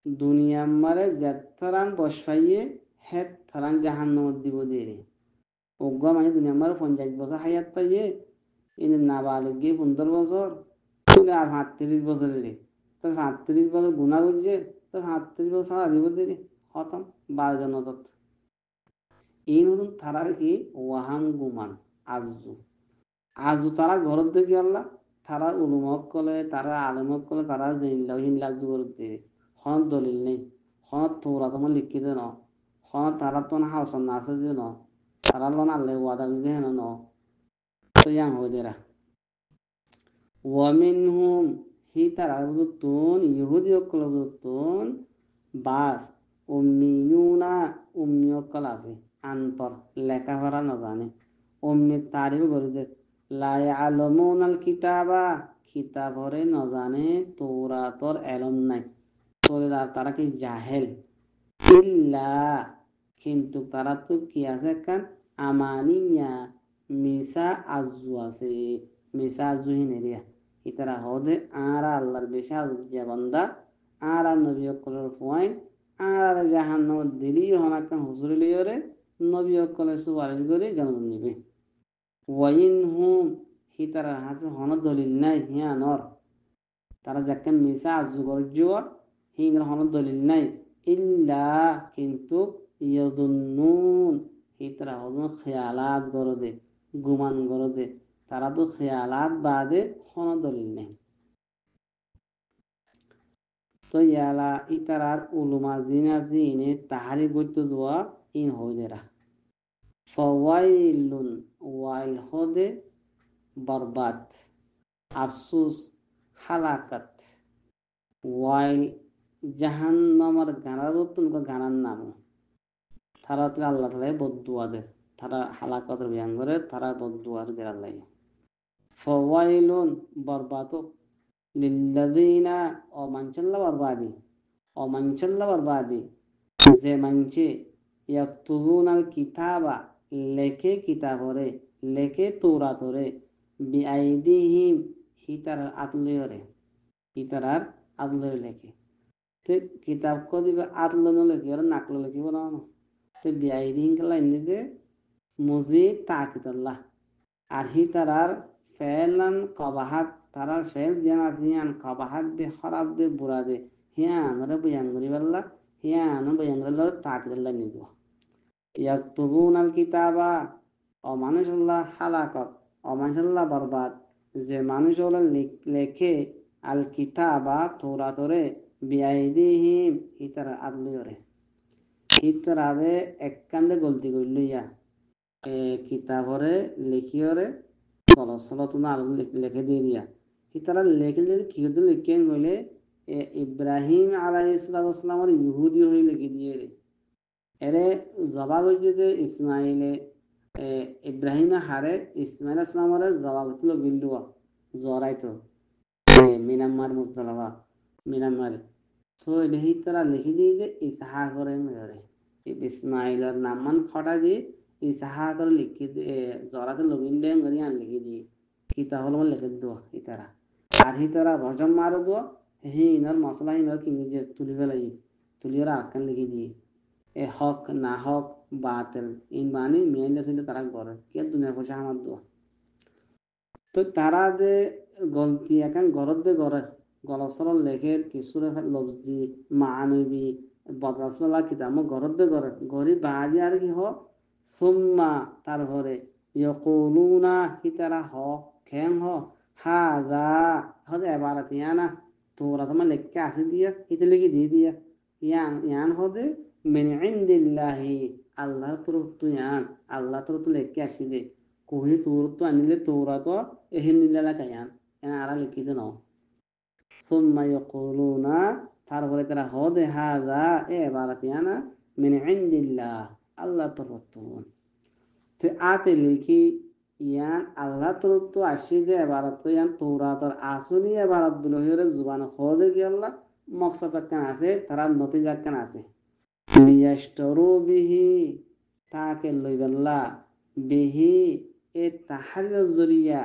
দুনিয়ার মারে যেতারান বসফাইয়ে হেত থারান জাহান্নামত দিব দিয়ে রে অজ্ঞা মানে দুনিয়ার মারে 50 বছর হায়াত পাইয়ে ইনি নাবালিগ গিয়ে 15 বছর তাহলে আর 38 বছরের রে তো 38 বছর গুণা করছে তো 38 বছর দিব দেরি হতাম 12 জন এই নতুন তারার কি ওয়াহাম গুমান আজু আজু তারা ঘরত দেখি আল্লাহ তারা উলুমক কলে তারা আলেমক কলে তারা হিনলা জুগর দেবে হনত দলিল নেই হনত তোরা তোমার লিখিত ন হনত তারা তো না হাউসন না আছে যে ন তারা লন আল্লাহ ওয়াদা বুঝে হেন ন তো ইয়াং হয়ে দেরা ওয়ামিনহুম হি তারা বুঝতুন ইহুদি অকল বুঝতুন বাস উম্মিয়ুনা উম্মি অকল আছে আন্তর লেখাপড়া নজানে উম্মি তারিফ করে দে লা ইয়ালামুনাল কিতাবা কিতাবরে নজানে তৌরাতর এলম নাই তোরে তারা কি জাহেল ইল্লা কিন্তু তারা তো কি আছে কান আমানিয়া মিসা আজু আছে মিসা আজু হিনেরিয়া ইতারা হদে আর আল্লাহর বেশা যে বান্দা আর নবী অকলের পয়েন্ট আর জাহান্ন দিলি হনাকা হুজুরি লিয়রে নবী অকলের সুপারিশ করে জনগণ নিবে ওয়াইন হুম হি তারা হাসে হন দলিল নাই হিয়া নর তারা দেখেন মিসা আজু গরজিও হিংরা হন দলিল নাই ইল্লা কিন্তু ইয়াদুন্নুন হি তারা হদন খেয়ালাত গরদে গুমান গরদে তারা তো খেয়ালাত বাদে হন দলিল নাই তো ইয়ালা ইতারার উলুমা জিনা জিনে তাহারি গইতে দোয়া ইন হইদেরা ফওয়াইলুন ওয়াইল হদে বরবাদ আফসুস হালাকাত ওয়াইল জাহান্নামের গানার নতুন গানার নাম তারা আল্লাহ তালাই বদুয়া দে তারা হালাকতের ব্যায়াম করে তারা বদুয়ার দের আল্লাহ ফওয়াইলুন বরবাদ লিল্লাযীনা অমাঞ্চল্লা বরবাদি, অমাঞ্চল্লা বরবাদি যে মানছে ইয়াকতুবুনাল কিতাবা লেখে কিতাবরে, লেখে তৌরাতরে, বিআইদিহিম হিতারার আতলিয়রে, হিতারার আতলিয়রে লেখে। তে কিতাব কো দিবে আতলনো লেখি আর নাকলো লেখিব না। তে বিআইদিহিম কালা ইন্দিতে মুজিদ তাকিতাল্লাহ আর হিতারার ফেলান কবাহাত তারার ফেল জিয়ান আসিয়ান কবাহাত দে খরাব দে বুড়া দে হিয়ানরে বয়াঙ্গুরি বাল্লা হিয়ান বয়াঙ্গুরি তাকিতাল্লাহ নিব। ইয়াকতুবুনাল কিতাবা অমানুষুল্লাহ হালাকত, অমানুষুল্লাহ বরবাদ যে মানুষ হলো লেখে আল কিতাবা তৌরাতরে বিআইদিহিম হিতার আদলিয়রে, হিতার আদে এককান্দে গলতি করলইয়া কিতাবরে লিখিয়রে কলসলত না আলু লেখে দিয়ে দিয়া হিতারা লেখে যদি কি হতে লিখেন হইলে ইব্রাহিম আলাইহিস সালামের ইহুদি হয়ে লিখে দিয়ে এরে জবাব হয়েছে যে ইসমাইলে ইব্রাহিমে হারে ইসমাইল ইসলামরে জবাব হচ্ছিল বিল্লুয়া জরাইতো মিনাম্মার মুজদালাবা মিনাম্মারে তো লিখি তারা লিখি দিয়ে যে ইসাহা করে মেরে ইসমাইলের নামান খটা দিয়ে ইসাহা করে লিখি জরাতে লবিলে আন লিখি দিয়ে কিতা হলো লিখে দেওয়া ইতারা আর হিতারা রজম মারে দেওয়া হি ইনার মশলা ইনার কিনে তুলি ফেলাই তুলিয়ারা আটকান লিখি দিয়ে এ হক না হক বাতিল ইন মানি মেইন লেখলে তারা করে কে দুনিয়া পয়সা আমার দোয়া তো তারা যে গলতি একান গরত দে গড়ে গলসরল লেখের কিছুরে লবজি মানবী বদলাসলা কিতাব গরত দে গড়ে গরি বাজি আর কি হ সুম্মা তারপরে ইয়াকুলুনা হি তারা হ খেং হ হাযা হদে এবারাতিয়ানা তোরা তোমার লেখকে আসি দিয়া হিতে লিখি দিয়ে দিয়া ইয়ান ইয়ান হদে মিন ইনদিল্লাহি আল্লাহর তরফ তু ইয়ান আল্লাহ তরফ তু লেখকে আসি দে কোহি তোর তো আনিলে তোরা তো এহিন নিলা কায়ান এনা আরা লিখি দে নাও সুম্মা ইয়াকুলুনা তারপরে তারা হদে হাযা এবারাতিয়ানা মিন ইনদিল্লাহ আল্লাহ তরফ তু তে আতে লিখি ইয়ান আল্লাহ তরফ তু আসি দে এবারত ইয়ান তোরাতর আসলি এবারত বিলহিরে জুবান হদে কি আল্লাহ মকসদ কান আছে তারা নতিজা কান আছে লিয়াশতারু বিহি তাকে লইবাল্লা বিহি এ তাহারির জরিয়া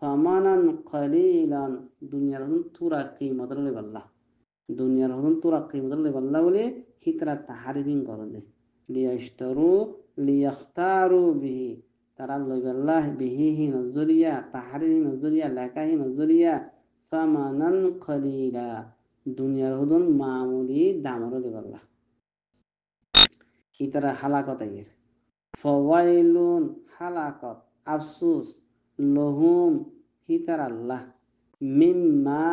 ফামানান কলিলান দুনিয়ার হন তুরা কিমত লইবাল্লা দুনিয়ার হন তুরা কিমত লইবাল্লা বলে হিতরা তাহারিবিন করলে লিয়াশতারু লিয়াখতারু বিহি তারা লইবাল্লা বিহি হি নজরিয়া তাহারি নজরিয়া লেখা হি নজরিয়া ফামানান কলিলা দুনিয়ার হদন মামুলি দামর লইবাল্লা ইতারা হালাকত আইয়ের ফওয়াইলুন হালাকত আফসুস লহুম হিতার আল্লাহ মিম্মা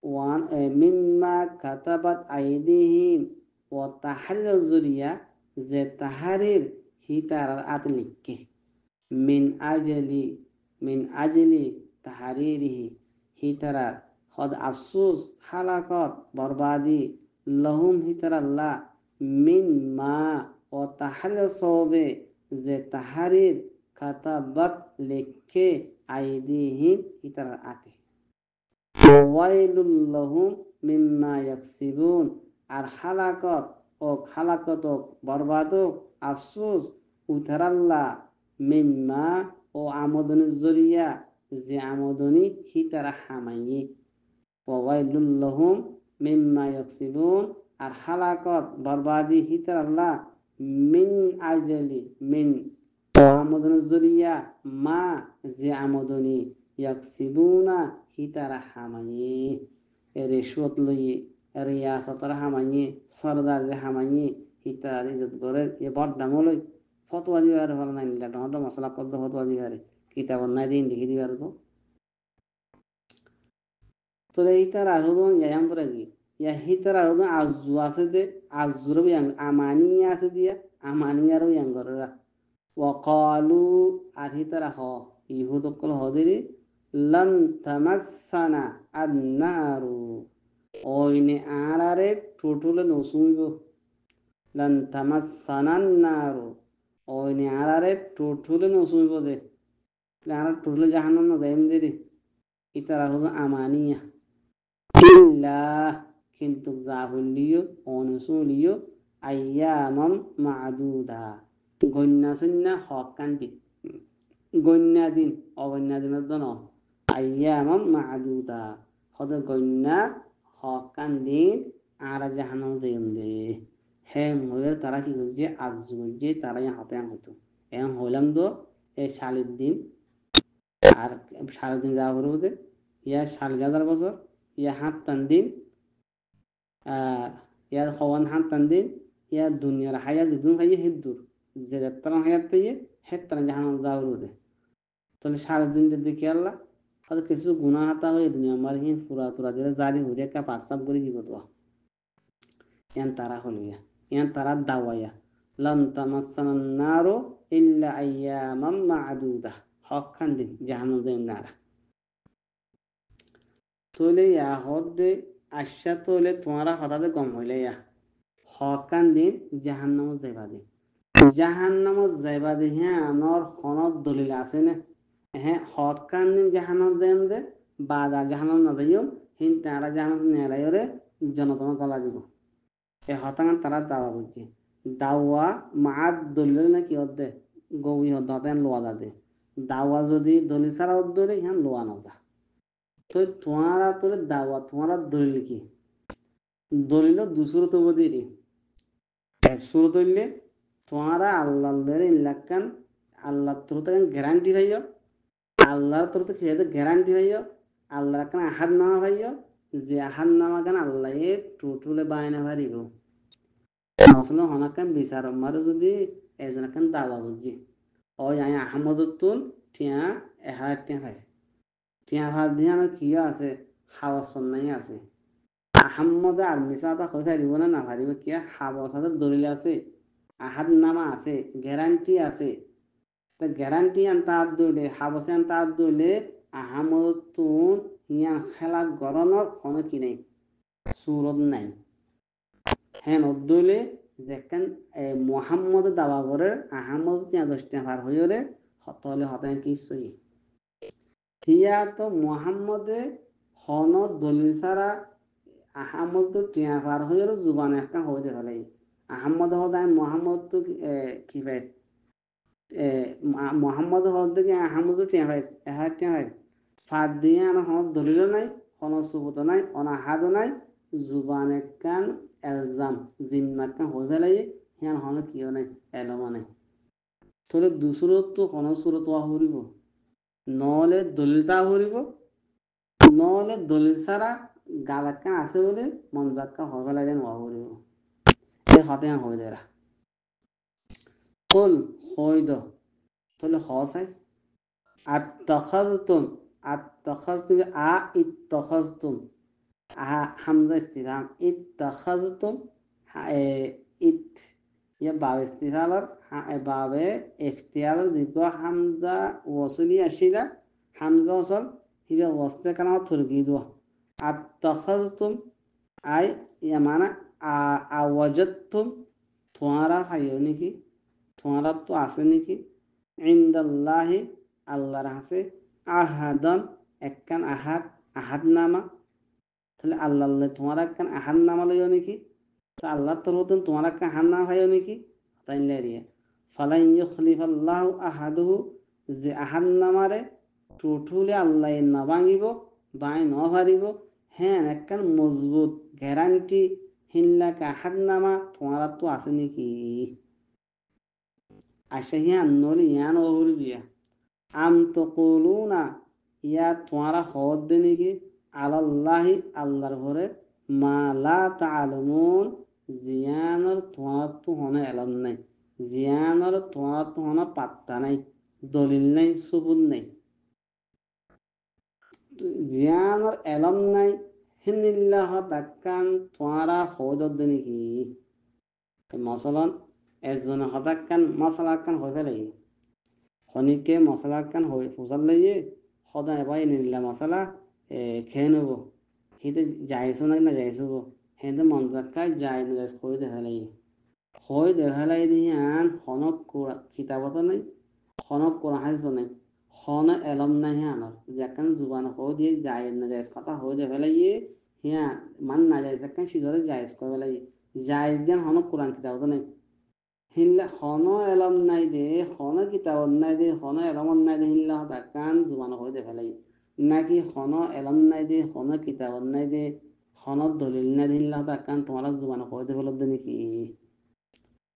ওয়ান মিম্মা কাতাবাত আইদিহিম ও তাহারির জরিয়া যে তাহারির হিতার আত লিখকে মিন আজলি মিন আজলি তাহারিরিহি হিতারার হদ আফসুস হালাকত বরবাদি লহুম হিতার আল্লাহ মিন মা ও তাহারির সবে যে তাহারির কাতাবাত লেখে আইদিহিম হিতার আতে ওয়াইলুল লাহুম মিম্মা ইয়াকসিবুন আর হালাকত ও বরবাদ আফসুস উতারাল্লাহ মিম্মা ও আমদনির জরিয়া যে আমদনি হিতারা হামাইয়ে ওয়াইলুল লাহুম মিম্মা ইয়াকসিবুন আর হালাকত বরবাদি হিতারাল্লাহ মিন আজলি মিন ও আমদনির জরিয়া মা যে আমদনি ইয়াকসিবুনা হিতারা হামাইয়ে রেশওয়াত লইয়ে রিয়াসতর হামাইয়ে সরদার হামাইয়ে হিতার ইজ্জত করে এ বড় ডাঙলই ফতোয়া দিবার ভালো নাই নিলা ডহর মশলা পদ্ম ফতোয়া দিবারে কিতাব নাই দিন লিখে দিবার তো তো হিতার আরো ইয়াম করে কি ইয়া হিতার আরো আজু আছে দে আজুর ইয়াং আমানি আছে দিয়া আমানি আরো ইয়াং করে ওয়াকালু আর হিতারা হ ইহুদকল হদিরি লন তামাসানা আন্নারু ওইনে আরারে টোটুলে নসুইব লন তামাসানান নারু ওইনে আরারে টোটুলে নসুইব দে আর টোটুলে জাহান্নাম না যাইম দে রে ইতারা হলো আমানিয়া ইল্লা কিন্তু যা হলিও অনুসুলিও আইয়ামম মাদুদা গন্যা সন্যা হকান দিন গন্যা দিন অগন্যা দিনের জন্য আইয়ামম মাদুদা হদ গন্যা হকান দিন আর জাহান্নাম যেন দে হ্যাঁ হয়ে তারা কি করছে আজ করছে তারা হাতে হতো এখন হইলাম তো এই শালির দিন আর সাড়ে দিন যাওয়া করে ওদের ইয়া 4,000 বছর ইয়া হাত টান দিন ইয়া হওয়ান হাত টান দিন ইয়া দুনিয়ার হায়া যেদিন খাইয়ে হেদ্দুর যে তারা হায়াত তাইয়ে হেদ তারা জাহান যাওয়া করে ওদের তাহলে 4 দিন দেখি আল্লাহ হয়তো কিছু গুণা হাতা হয়ে দুনিয়া আমার হিন পুরা তুরা দিলে জারি হয়ে একটা পাঁচাপ করে দিব তো ইয়ান তারা হলিয়া ইয়ান তারা দাওয়াইয়া লাম তামাসানান নারো ইল্লা আইয়ামাম মা'দুদা হক খান দিন জাহান্নাম দেন নারা তোলে ইয়া হদে আশা তোলে তোমারা হঠাৎ গম হইলে ইয়া হকান দিন জাহান্নাম যাইবা দিন জাহান্নাম যাইবা দি হ্যাঁ আনর হনত দলিল আছে না হ্যাঁ হকান দিন জাহান্নাম যাইম দে বাদা জাহান্নাম না যাইম হিন তারা জাহান্নাম নেলাইরে জনতম গলা দিব এ হতাঙ্গান তারা দাওয়া করছে দাওয়া মাত দলিল নাকি অর্ধে গবি হতেন লোয়া যাবে দাওয়া যদি দলিল ছাড়া অর্ধে হ্যাঁ লোয়া না যা তো তোমারা তোর দাওয়া তোমার দলিল কি দলিল দুসুরত বদিরি সুরত হইলে তোমারা আল্লাহর ইল্লাকান আল্লাহ তোর থেকে গ্যারান্টি ভাইও আল্লাহর তোর থেকে খেয়ে গ্যারান্টি ভাইও আল্লাহর কান আহাদ নামা ভাইও যে আহাদ নামা কান আল্লাহ টুটুলে বায়না ভারিব মসলা হনাকান বিচার মারো যদি এজন কান দাওয়া করছি ওই আই আহমদুল টিয়া এহার টিয়া ভাই টিয়া ভাত দিয়ে আমার কি আছে হাওয়া সন্ন্যাই আছে আহম্মদে আর মিসাদা হয়ে ফারিব না ফারিব কি হাবসাদের দলিল আছে আহাদ নামা আছে গ্যারান্টি আছে তা গ্যারান্টি আনতা আব্দুলে হাবসে আনতা আব্দুলে আহমদ তুন হিয়া খেলা গরনের ফোনে কি নাই সুরত নাই হ্যাঁ অব্দুলে দেখেন মোহাম্মদ দাবা করে আহমদ তিয়া 10টা পার হইরে হতলে হতেন কি সই হিয়া তো মোহাম্মদে হন দলিল ছাড়া আহমদ তো টিয়া পার হয়ে জুবান একটা হয়ে দে ফেলাই আহমদ হদায় মোহাম্মদ তো কি ভাই মোহাম্মদ হদ দেখে আহমদ টিয়া ভাই এহার টিয়া ভাই ফাঁদ দিয়ে আনা হন দলিল নাই হন সুবত নাই অনাহাদ নাই জুবান কান এলজাম জিম্মাত কান হয়ে ফেলাই হিয়ান হন কিয় নাই এলমা নাই তোলে দুসুরত তো হন সুরত হরিব নহলে দলিলটা হরিব নহলে দলিল ছাড়া গালাক্কান আছে বলে মন জাক্কা হবে লাগে নোয়া করিব সে হাতে হয়ে দেরা কল হই দ তাহলে হসাই আত্তাখাযতুম আত্তাখাযতুম আ ইত্তাখাযতুম হামজা ইস্তিফহাম ইত্তাখাযতুম ইত ইয়া বাব ইস্তিফহামের বাবে ইখতিয়ার দীর্ঘ হামজা ওয়াসলি আসিলা হামজা ওয়াসল হিবা ওয়াসলে কানা তুরকি দো আত্তাখাযতুম আই ইয়া মানে আওয়াজাতুম তোমারা পাইও নাকি তোমারা তো আছে নাকি ইনদাল্লাহি আল্লাহর হাসে আহাদান একখান আহাদ আহাদ নামা তাহলে আল্লাহ তোমার একখান আহাদ নামা লইও নাকি তো আল্লাহ তোর মতন তোমার একটা আহাদ নামা ভাইও নাকি তাই লেরিয়া ফালাই ইউখলিফ আল্লাহ আহাদুহু যে আহাদ নামারে টুটুলে আল্লাহ না ভাঙিব বাই ন ভারিব হ্যাঁ একখান মজবুত গ্যারান্টি হিল্লাকা আহাদ নামা তোমার তো আছে নাকি আশা হিয়া নলি ইয়ান ওহুর বিয়া আম তো কলুনা ইয়া তোমারা হদ দে নাকি আলাল্লাহি আল্লাহর ঘরে মা লা তাআলামুন জিয়ানর তোমার তো হনে এলম নাই জিয়ানর তোমার তো হনে পাত্তা নাই দলিল নাই সুবুত নাই জিয়ানর এলম নাই হিনিল্লাহ তাক্কান তোমারা হদ দে নাকি মসলন এজনে হতাক্কান মশলাক্কান হয়ে ফেলে খনিকে মশলাক্কান হয়ে ফুসাল লইয়ে সদায় পাই নিলা মশলা খেয়ে নেব সিতে যাইছো না যাইছো সিহঁতে মন জাক্কাই যাই না যাই হৈ দেখালাই দিয়ে আন হনক কিতাবতো নাই হনক কোরআন হাদিস নাই হন এলম নাই আনর যেখান জুবান হো দিয়ে যায় না যাই কথা হৈ দেখালাই হিয়া মান না যায় একখান সিজরে জায়েজ কবে লাগে জায়েজ দেন হন কোরআন কিতাব তো নাই হিল্লা হন এলম নাই দে হন কিতাব নাই দে হন এলম নাই দে হিল্লা হতা কান জুবান হয়ে দে ফেলাই নাকি হন এলম নাই দে হন কিতাব নাই দে হন দলিল নাই দে হিল্লা হতা কান তোমার জুবান হয়ে দে ফেলত নাকি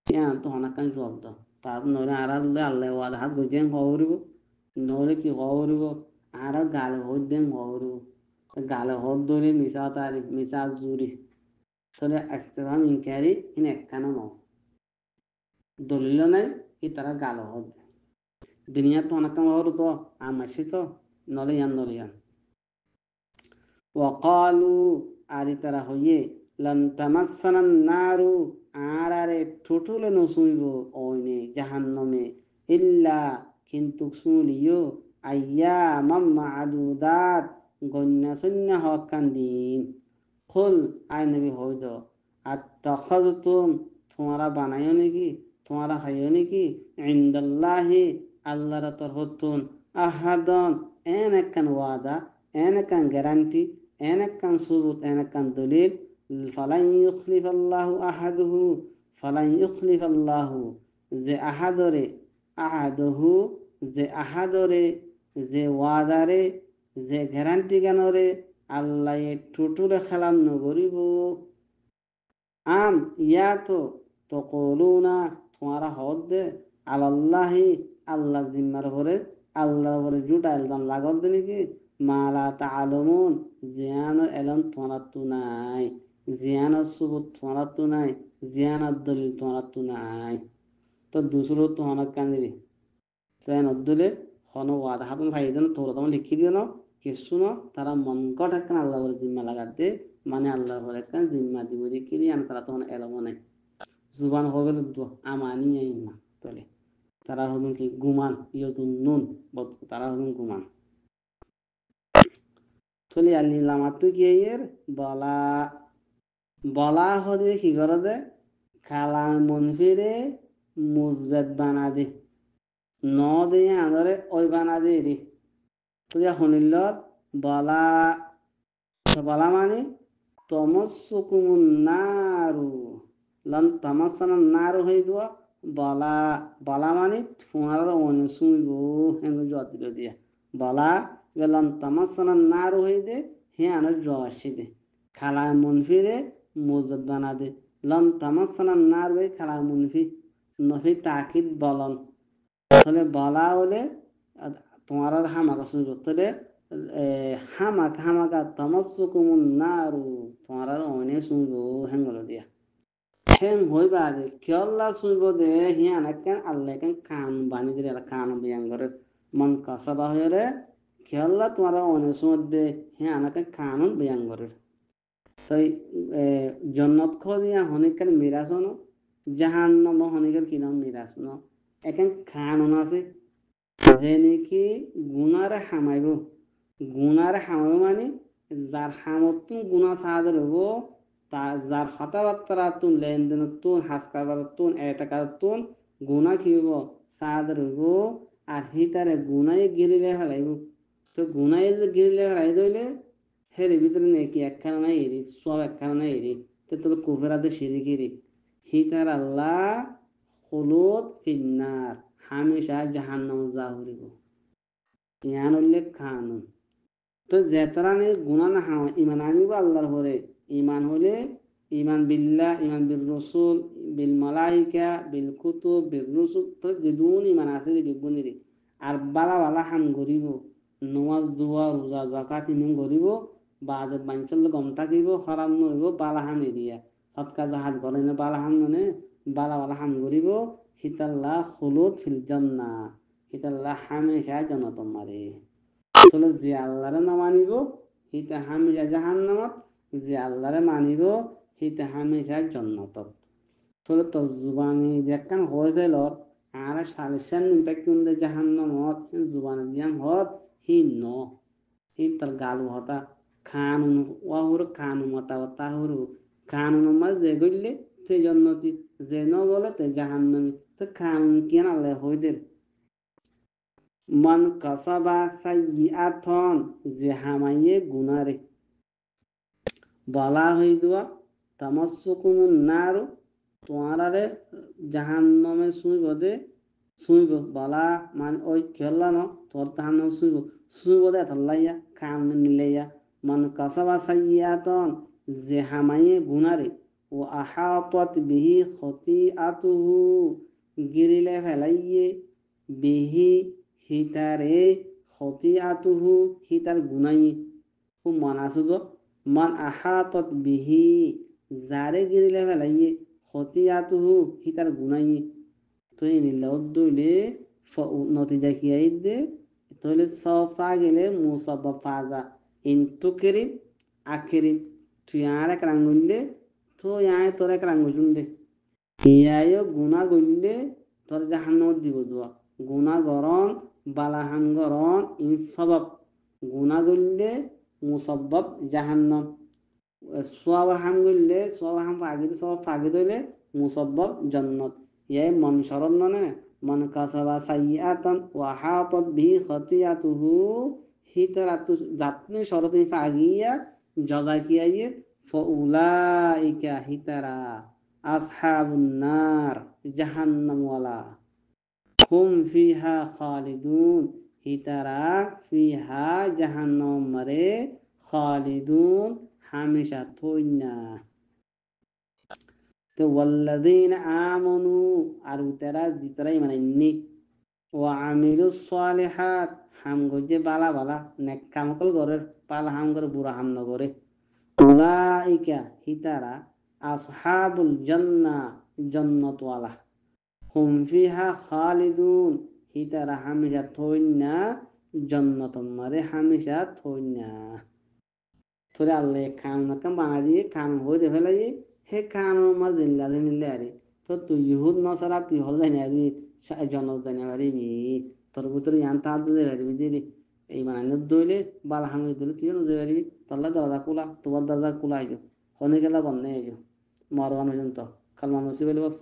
ইয়া তো হন কান জবাব দাও তার নইলে আর আল্লাহ ওয়াদ হাত গজেন হওয়া নহলে কি হওয়া আর গালে হয়ে দেন হওয়া গালে হদ ধরে মিশা তারি মিশা জুরি তাহলে ইস্তেফাম ইনকারি ইন একখানা ন দলিল নাই ই তারা গালে হদ দুনিয়া তো অনেক কাম হওয়ার তো আমাসি তো নলে ইয়ান ওয়াকালু আরি তারা হইয়ে লন তামাসানান নারু আরারে ঠুটুলে নসুইব ওইনে জাহান্নমে ইল্লা কিন্তু শুলিও আইয়া মাম্মা আদুদাত গন্যা সন্ন্য হকান দিন খুল আই নবী হইদ আত্তাখাযতুম তোমারা বানাইও নাকি তোমারা হাইও নাকি ইনদাল্লাহি আল্লাহর তরফতুন আহাদন এন একখান ওয়াদা এন একখান গ্যারান্টি এন একখান সুবুত এন একখান দলিল ফালান ইউখলিফাল্লাহু আহাদুহু ফালান ইউখলিফাল্লাহু যে আহাদরে আহাদহু যে আহাদরে যে ওয়াদারে যে গ্যারান্টি গানরে আল্লাহ টুটুরে খেলাম নগরিব আম ইয়া তো তকলুনা তোমারা হদ দে আল্লাহি আল্লাহ জিম্মার ভরে আল্লাহ ভরে জুটা এলদান লাগত দে নাকি মালা তাআলামুন জিয়ানোর এলম তোমার তো নাই জিয়ানোর সুবুত তোমার তো নাই জিয়ানোর দলিল তোমার তো নাই তো দুসরো তোমার কান্দি তাই নদ্দুলে হন ওয়াদা হাতুন ভাই দেন তোরা তখন লিখি দিও না কিছু না তারা মন কট একখান আল্লাহ করে জিম্মা লাগাতে মানে আল্লাহ করে একখান জিম্মা দিব দেখি দিয়ে তারা তখন এলমো নাই জুবান হয়ে গেল আমানি ইমা তলে তারা হবেন কি গুমান ইয়তুন নুন তারা হবেন গুমান তলে আল্লি লামাতু কি এর বলা বলা হলে কি করে দে খালা মন ফিরে মুজবেদ বানা দে ন দিয়ে আদরে ওই বানা দে রে তুই শুনিলত বলা বলা মানে তমসুকুমুন নারু লন তমসানা নারু হই দোয়া বলা বলা মানে তোমার অনে শুইব হেঙ্গ জত দিল দিয়া বলা লন তমসানা নারু হই দে হে আনোর জবাসি দে খালা মুনফিরে মজুদ বানা দে লন তমসানা নারু হই খালা মুনফি নফি তাকিদ বলন তাহলে বলা হলে তোমার আর হামাকা শুনব তাহলে হামাকা তামাসসুকুমুন নারু তোমার আর অনে শুনব হেঙ্গল দিয়া হেং হইবা যে কেল্লা শুনব দে হিয়ান কেন আল্লাহ কেন কান বানি দিলে কান বিয়ান করে মন কাসাবা হয়ে রে কেল্লা তোমার অনে শুন দে হিয়ান কেন কানুন বিয়ান করে তাই জন্নত খ দিয়া হনিকেন মিরাজ ন জাহান্নম হনিকের কিনাম মিরাজ ন এখন কানুন আছে যে নাকি গুনারে হামাইব মানে যার হামতুন গুনা সাদর হব তা যার কথাবার্তারাতুন লেনদেনতুন হাসকাবারতুন এতাকাতুন গুনা কি হইব সাদর হইব আর হিতারে গুনাই গিরিলে ফেলাইব তো গুনাই যে গিরিলে ফেলাই দইলে হেরে ভিতরে নাকি একখানা নাই এরি সব একখানা নাই এরি তো তোর কুফেরাতে সিরিকিরি হিতার আল্লাহ হলুদ ফিন্নার হামেশা জাহান্নাম জাহরিব ইয়ান উল্লেখ খানুন তো জেতরানে গুণা না হাওয়া ইমান আনিব আল্লাহর হরে ইমান হলে ইমান বিল্লাহ ইমান বিল রসুল বিল মালাইকা বিল কুতুব বিল রসুল তো যেদুন ইমান আছে বিগুনিরে আর বালা বালা হাম গরিব নমাজ দুয়া রোজা জাকাত ইমান গরিব বাদে বাঞ্চল গম থাকিব হারাম নইব বালা হাম এরিয়া সৎকা জাহাজ করে না বালা হাম ননে বালা বালা হাম গরিব হিতাল্লাহ খুলুদ ফিল জান্নাহ হিতাল্লাহ হামেশা জান্নাত মারে তাহলে যে আল্লাহরে না মানিব হিতা হামেশা জাহান্নামত যে আল্লাহরে মানিব হিতা হামেশা জান্নাতত তাহলে তো জুবানি দেখান হয়ে গেল আর সালিসান নিতাকুন্দে জাহান্নামত জুবানি দিয়ান হত হি ন হি তার গালু হতা খানুন ওয়াহুর খানু মতা তাহুরু খানুন মাঝ যে গইলে তে জান্নাতি যে ন গলে তে জাহান্নামি তো খানুন কিয়ান আল্লাহ হই দেন মান কাসাবা সাইয়্যাতন যে হামাইয়ে গুনারে বলা হই দেওয়া তামাসুকুমুন নারু তোমারে জাহান্নামে শুইব দে শুইব বলা মানে ওই খেলানো তোর জাহান্নামে শুইব দে তাল্লাইয়া কাম নিলেইয়া মান কাসাবা সাইয়াতন যে হামাইয়ে গুনারে ও আহাতত বিহি খতিআতুহু গিরিলে ফেলাইয়ে বিহি হিতারে খতিআতুহু হিতার গুনাই খুব মন আসুদ মান আহাতত বিহি যারে গিরিলে ফেলাইয়ে খতিআতুহু হিতার গুনাই তো এই নিলে দইলে নতিজা কি আই দে তাহলে সফা গেলে মুসাব্বা ফাজা ইনতু কিরিম আখিরিম তুই আর এক রাঙ্গুললে তো ইয়ায় তোর এক রাঙ্গুলুন দে ইয়ায়ও গুণা গইলে তোর জাহান্নামত দিব দোয়া গুণা গরম বালাহান গরম ইন সবাব গুণা গইলে মুসাব্বাব জাহান্নাম সোয়াবার হাম গইলে সোয়াবার হাম ফাগি দইলে মুসাব্বাব জান্নাত ইয়াই মন শরণ ননে মন কাসাবা সাইয়াতান ওয়া হাতাত বিহি খতিয়াতুহু হিতারাতু জাতনে শরতে ফাগিয়া জজা কিয়ায়ে ফাউলাইকা হিতারা আসহাবুন নার জাহান্নাম ওয়ালা হুম ফিহা খালিদুন হিতারা ফিহা জাহান্নাম মারে খালিদুন হামেশা থইনা তো ওয়াল্লাযীনা আমানু আর উতারা জিতরা ইমানান্নি ওয়া আমিলুস সালিহাত হাম গজে বালা বালা নেক কাম কল গরের পালা হাম করে বুড়া হাম নগরে উলাইকা হিতারা আসহাবুল জান্নাহ জান্নাত ওয়ালা হুম ফিহা খালিদুন হিতারা হামেশা থইনা জান্নাত মারে হামেশা থইনা তোরে আল্লাহ খান নাকাম বানা দিয়ে খান হয়ে ফেলাই হে খান মা জিল্লা জিনিলে আরে তো তুই ইহুদ নসারা তুই হল জানি আরবি জনত জানি পারিবি তোর ভিতরে ইয়ান তার দিয়ে পারবি দিদি এই মানে দইলে বাল হাঙ্গি দিলে তুই নজর পারবি তল্লা দরজা কুলা তোমার দরজা কুলা আইজো হনে গেলা বন্নে আইজো মরবান পর্যন্ত কাল মানুষ বলি বস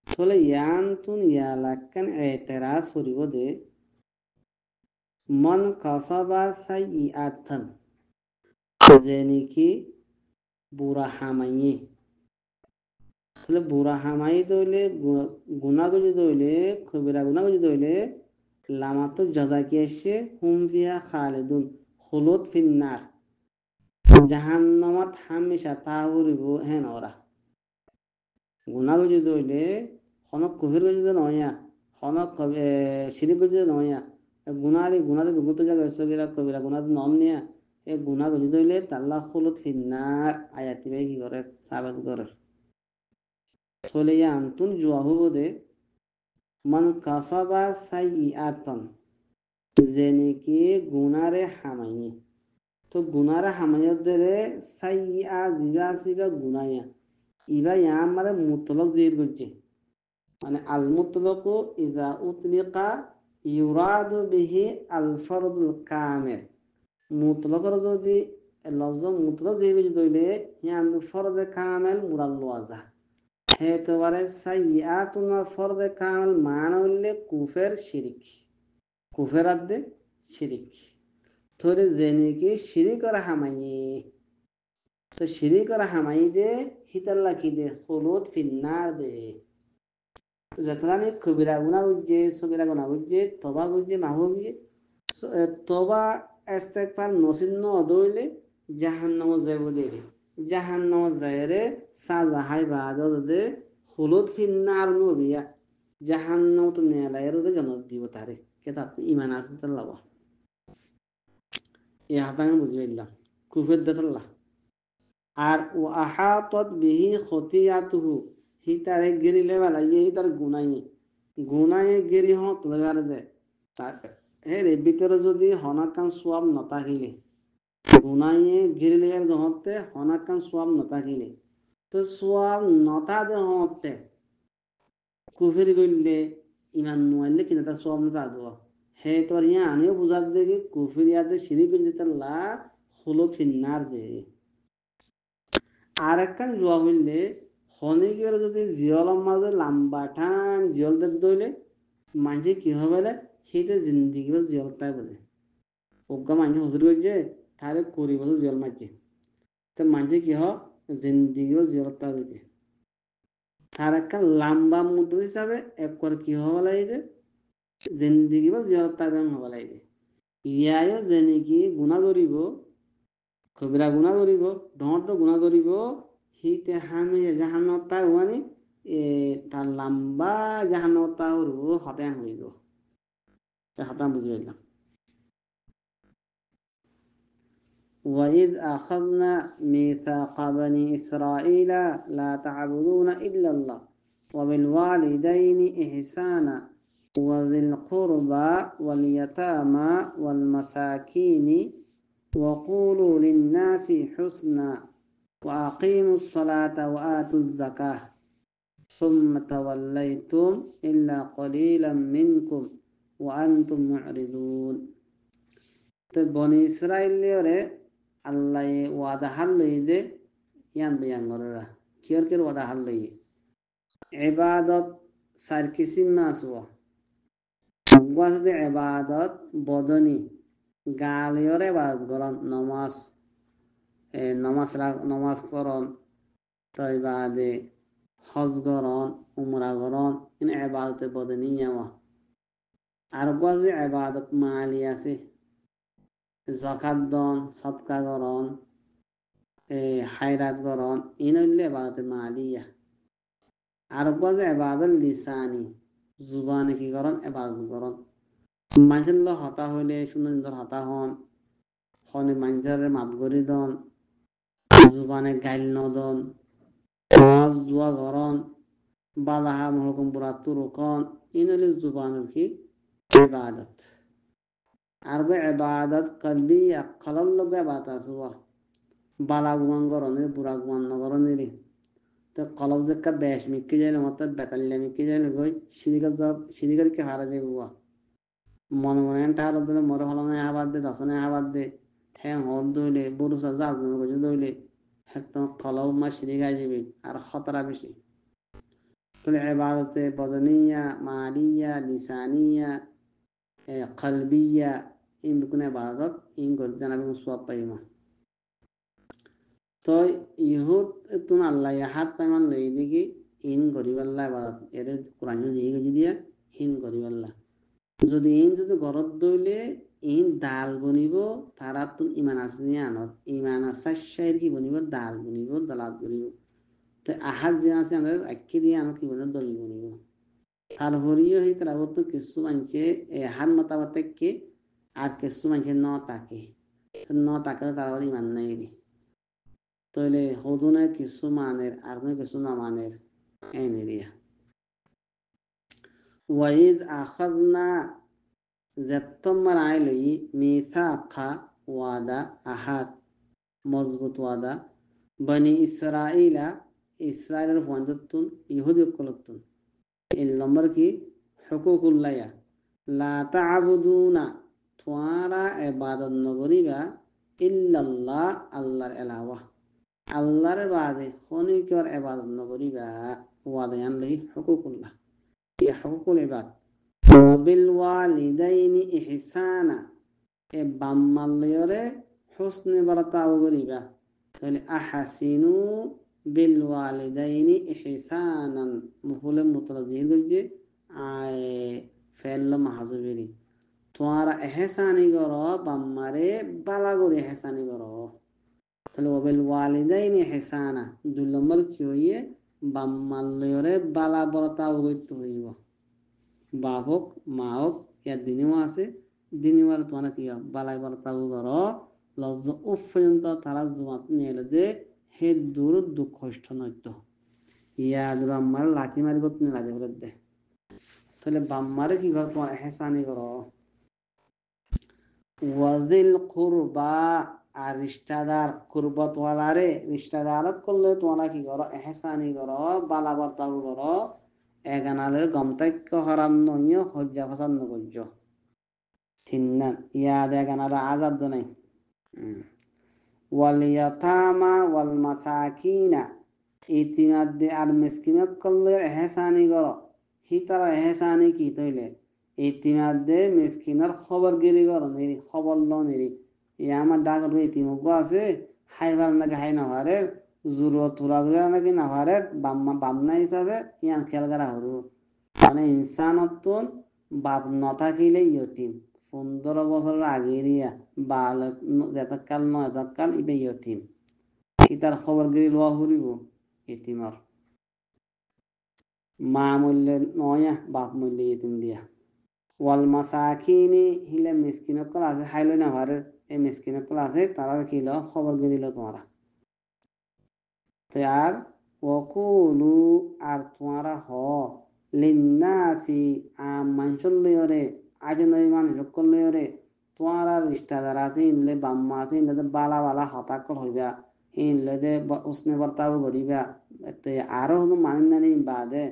তাহলে ইয়ান তুন ইয়ালাক্কান এতেরাজ করিব দে মন কাসাবা সাইয়াতান যে নাকি বুড়া হামাইয়ে তাহলে বুড়া হামাই দইলে গুনা গুজি দইলে খবিরা গুনা গুজি দইলে লামাতো জাজা কি আসছে হুম ফিহা খালিদুন খুলুদ ফিন্নার জাহান্নামাত হামেশা তাহুরিব হেন ওরা গুনা গুজি দইলে হনক কবির গুজি নয়া হনক শিরিক গুজি নয়া গুনারে বিগত জায়গা সগিরা কবিরা গুনা নম নিয়া এই গুনা গুজি দইলে তাল্লা খুলুদ ফিন্নার আয়াতি ভাই কি করে সাবাত করে চলে আন্তুন জুয়া হবো দে মান কাসাবা সাইয়াতন যে নাকি গুনারে হামাইয়ে তো গুনারে হামাইয়াদের সাইয়া জিবা সিবা গুনায়া ইবা ইয়া মানে মুতলক জির করছে মানে আল মুতলক ইদা উতলিকা ইউরাদু বিহি আল ফরদুল কামিল মুতলকর যদি লফজ মুতলক জির করছে দইলে ইয়ান ফরদে কামিল মুরাদ লওয়াজা হেতবারে সাইয়াতুন ফরদে কামিল মান হইলে কুফের শিরিক কুফের আদে শিরিক তোরে জেনেকে শিরিক আর হামাইয়ে তো শিরিক আর হামাই দে হিতাল্লা কি দে খুলুদ ফিন্নার দে যতখানি কবিরা গুনাহ উজ্জে সগিরা গুনাহ উজ্জে তবা উজ্জে মাহু উজ্জে তবা ইস্তেগফার নসিন্ন অদইলে জাহান্নাম যাইব দে জাহান্নাম যায়রে সাজা হাই বাদত দে খুলুদ ফিন্নার নবিয়া জাহান্নাম তো নেলায়ের দে জান্নাত দিব তারে কে তাত ঈমান আছে তাল্লাহ এ হাতাঙ্গ বুঝি পাইলাম কুফের দেতাল্লাহ আর ও আহাতত বিহি খতিয়াতুহু হিতারে গিরিলে বেলাইয়ে হিতার গুনাইয়ে গিরি হত লাগারে দে এর ভিতরে যদি হনাকান সোয়াব নতাকিলে গুনাইয়ে গিরিলে হতে হনাকান সোয়াব নতাকিলে তো সোয়াব নতা দে হতে কুফের গইলে ইমান নুয়াইলে কিনা তার সোয়াব নতা দোয়া হে তোর ইয়া আনিও বুঝার দেখে কুফের ইয়াতে সিঁড়ি করে তাল্লা হলো ফিন্নার দে আর একখান জোয়া হইলে হনিকের যদি জিয়লর মাঝে লাম্বা ঠান জিয়লদের দইলে মাঝে কি হবে সেইটা জিন্দিগি বা জিয়ল তাই বলে অজ্ঞা মাঝে হুজুর করছে তারে করিব জিয়ল মাঝে তো মাঝে কি হ জিন্দিগিও জিয়রত তাবিতে তার একটা লম্বা মুদ্রা হিসাবে একবার কি হওয়া লাগে জিন্দিগি বা জিয়রত তাবিন হওয়া লাগে ইয়ায়ও যেনে কি গুণা করিব কবিরা গুণা করিব ডট গুণা করিব হিতে হামে জাহান্নতা হওয়ানি তার লম্বা জাহান্নতা হইব হতায়ন হইব হতায়ন বুঝি পাইলাম وإذ أخذنا ميثاق بني إسرائيل لا تعبدون إلا الله وبالوالدين إحسانا وذي القربى واليتامى والمساكين وقولوا للناس حسنا وأقيموا الصلاة وآتوا الزكاة ثم توليتم إلا قليلا منكم وأنتم معرضون بني إسرائيل আল্লাহ ওয়াদা হাল্লই দে ইয়ান বিয়ান গররা কিয়র কির ওয়াদা হাল্লই ইবাদত সার কিসিম না আসওয়া ওয়াজ দে ইবাদত বদনি গালিয়র ইবাদত গরন নমাজ করন তাই বাদে হজ গরন উমরা গরন ইন ইবাদতে বদনি ইয়াওয়া আর ওয়াজ ইবাদত মালি আছে জাকাত দন সদকা গরন হায়রাত গরন ইনলে ইবাদতে মালিয়া আর বাজে ইবাদত লিসানি জুবানে কি গরন ইবাদত গরন মানুষের হতা হইলে সুন্দর হতা হন খনে মানুষের মাপ গরি দন জুবানে গাইল নদন নামাজ দোয়া গরন বালাহা মহকুম পুরা তুরুকন ইনলে জুবানের কি ইবাদত আর ইবাদত কলবিয়া কলল লগে ইবাদত আসওয়া বালা গুমান গরনে বুড়া গুমান নগরনে তো কলব যেকা বেশ মিক্কি যাইলে মত বেতাল্লে মিক্কি যাইলে গই সিরিগার কে হারা যাইব মনে মনে টার দিলে মরে হলনে আবাদ দে দশনে আবাদ দে ঠ্যাং হল দইলে বড় সাজা আজম গজু দইলে একদম কলব মা সিরিগাই যাবে আর খতরা বেশি তাহলে ইবাদতে বদনিয়া মালিয়া লিসানিয়া কলবিয়া ইন কোন ইবাদত ইন করে জানাবে সওয়াব পাইমা তো ইহুদ তুমি আল্লাহ হাত পাইমান লই দেখি ইন গরিবাল্লাহ ইবাদত এর কোরআন দিয়ে গজি দিয়া হিন গরিবাল্লাহ যদি ইন যদি গরত দইলে ইন দাল বনিব তারা তো ইমান আছে নিয়ে আনত ইমান আসার কি বনিব দাল বনিব দালাত বনিব তো আহাজ যে আছে আমরা আখ্যে দিয়ে আনত কি বনিব দলিল বনিব তারপরেও সেই তারা তো কিছু মানুষে হাত মতামতকে আর কিছু মানুষের ন তাকে তারা ইমান নাই তাহলে হদুনে কিছু মানের আর কিছু না মানের এনিরিয়া ওয়াইদ আখাযনা জাত্তমার আইলই মিসাখা ওয়াদা আহাদ মজবুত ওয়াদা বনি ইসরাইলের ফন্দতুন ইহুদি কলতুন এই নম্বর কি হুকুকুল্লাহ লা তা'বুদুনা তোয়ারা ইবাদত নগরিবা ইল্লাল্লাহ আল্লাহর এলাওয়া আল্লাহর বাদে খনিকর ইবাদত নগরিবা ওয়াদায়ান লাই হুকুকুল্লাহ এই হুকুকুল ইবাদ বিল ওয়ালিদাইনি ইহসানা এ বাম্মালয়রে হুসনে বারতাও গরিবা তাহলে আহাসিনু বিল ওয়ালিদাইনি ইহসানান মুফুলে মুতরাজিহ গজে আয় ফেল মাহজুবিরি তোয়ারা এহসানি গর বাম্মারে বালা গরি এহসানি গর তাহলে ওবেল ওয়ালিদাইনি ইহসানা দুই নম্বর কি হইয়ে বাম্মালয়রে বালা বরতাও গইতে হইব বাপ হোক মা হোক ইয়ার দিনেও আছে দিনেওয়ার তোমার কি বালাই বরতাও গর লজ্জ উফ পর্যন্ত তারা জমাত নিয়ে দে হে দূর দুঃখ কষ্ট নৈত্য ইয়াদ বাম্মার লাঠি মারি করতে লাগে বলে দে তাহলে বাম্মারে কি ঘর তোমার এহসানি কর ওয়াজিল কুরবা আর রিশতাদার কুরবত ওয়ালারে রিশতাদার করলে তোমরা কি করো এহসানি করো বালা বর্তাও করো এগানালের গমতাক্য হারাম নয় হজ্জা ফসাদ নগর্য তিন্নান ইয়াদ এগানার আজাদ নাই ওয়াল ইয়াতামা ওয়াল মাসাকিনা ইতিমাদে আর মিসকিনত করলে এহসানি করো হিতারা এহসানি কি তইলে ইতিমাদে মিসকিনার খবর গিরি করো নিরি খবর ল নিরি আমার ডাক ইতিমজ্ঞ আছে হাইবার নাকি হাই নাভারের জুরত তুলাগুলা নাকি নাভারের বামনা হিসাবে ইয়ান খেয়াল করা হরু মানে ইনসানত্বন বাপ নথাকিলে ইয়তিম 15 বছরের আগের ইয়া বালক যেতকাল নয় এতকাল ইবে ইয়তিম ইতার খবর গিরি লোয়া হরিব ইতিমর মা মূল্যে নয়া বাপ মূল্যে ইতিম দিয়া ওয়াল মাসাকিনি হিলে মিসকিনকল আছে হাইলো না ভারের এই মিসকিনকল আছে তারা কিল খবর গিরিল তোমারা তো আর ওকুলু আর তোমারা হ লিন্নাসি মানুষের লইরে আজ নই মানুষ লইরে তোমারা রিস্তাদার আছে ইনলে বাম্মা আছে ইনলে বালা বালা হতাকল হইবা ইনলে দে উসনে বর্তাও করিবা তো আরো হলো মানিন নানি বাদে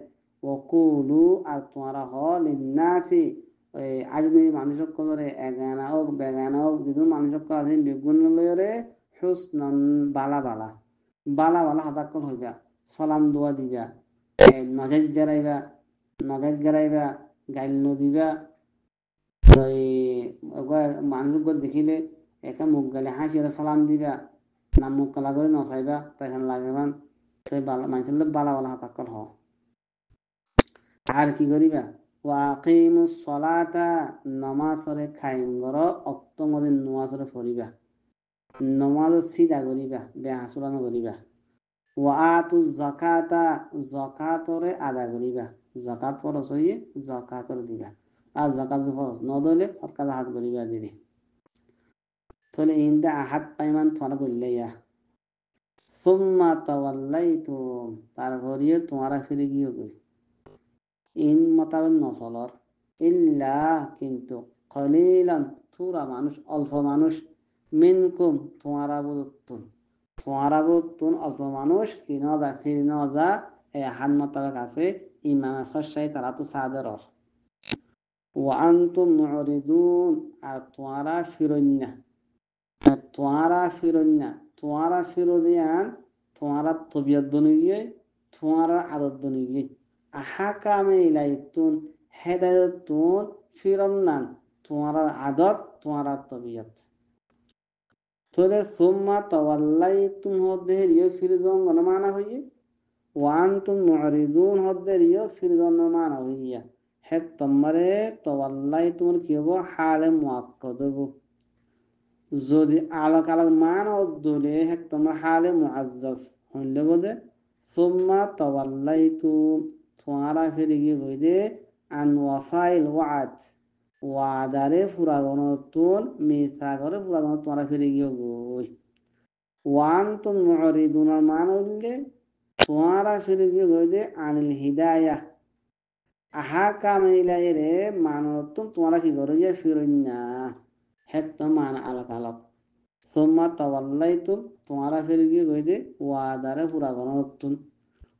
ওকুলু আর তোমারা হ লিন্নাসি আজ নই মানুষ লইরে এগানা হোক বেগানা হোক যদি মানুষ আছে বেগুন লইরে হুসনন বালা বালা বালা বালা হতাকল হইবা সালাম দোয়া দিবা নজর জেরাইবা নজর গেরাইবা গাইল দিবা মানুষ দেখিলে একা মুখ গালে হাসিরে সালাম দিবা না মুখ কালা করে নচাইবা তখন লাগেবান তুই মানুষের বালা বালা হতাকল হ আর কি করিবা ওয়াকিমুস সলাতা নমাজরে খাইম গর অক্ত মদিন নমাজরে পড়িবা নমাজ সিদা করিবা বেহাসুরানো করিবা ওয়াতু যাকাতা যাকাতরে আদা করিবা যাকাত ফরজ হইয়ে যাকাতরে দিবা আর যাকাত ফরজ নদলে সৎকার হাত করিবা দিদি তাহলে ইন্দা আহাত পাইমান তোমার করলে ইয়া সুম্মা তাওয়াল্লাইতুম তারপরে তোমারা ফিরে গিয়ে করি ইন মোতাবেক নচলর ইল্লা কিন্তু কলিলান থুরা মানুষ অল্প মানুষ মিনকুম তোমারা বুতুন অল্প মানুষ ফিরে ন যা এই হান মোতাবেক আছে ইমান আসাই তারা তো সাদের ওয়ান্তুম মুরিদুন আর তোমারা ফিরন্না তোমারা ফিরোদিয়ান তোমারা তবিয়ত বনে গিয়ে তোমারা আদত বনে গিয়ে আহাকামে ইলাইতুন হেদায়তুন ফিরন্নান তোমারা আদত তোমারা তবিয়ত তোলে সুম্মা তাওয়াল্লাইতুম হদ্দের ইয়ে ফিরজন গণমানা হইয়ে ওয়ান্তুম মুরিদুন হদ্দের ইয়ে ফিরজন মানা হইয়া হে তোমারে তাওয়াল্লাইতুম কি হবো হালে মুআক্কাদ হবো যদি আলোক আলোক মান দলে হে তোমার হালে মুআজ্জাজ হইলে বোধে সুম্মা তাওয়াল্লাইতুম তোমারা ফিরে গিয়ে বইদে আন ওয়াফাইল ওয়াদ ওয়াদারে ফুরাগনতুন মিসাগরে ফুরাগন তোমরা ফিরে গিয়ে গই ওয়ান্তুম মুরিদুনার মান হইলে তোমারা ফিরে গিয়ে বইদে আনিল হিদায়া আহাকাম ইলাইরে মানতুন তোমরা কি করো যে ফিরন্না হেত্ত মান আলোক আলোক সুম্মা তাওয়াল্লাইতুম তোমারা ফিরে গিয়ে কইদে ওয়াদারে পুরা গণতুন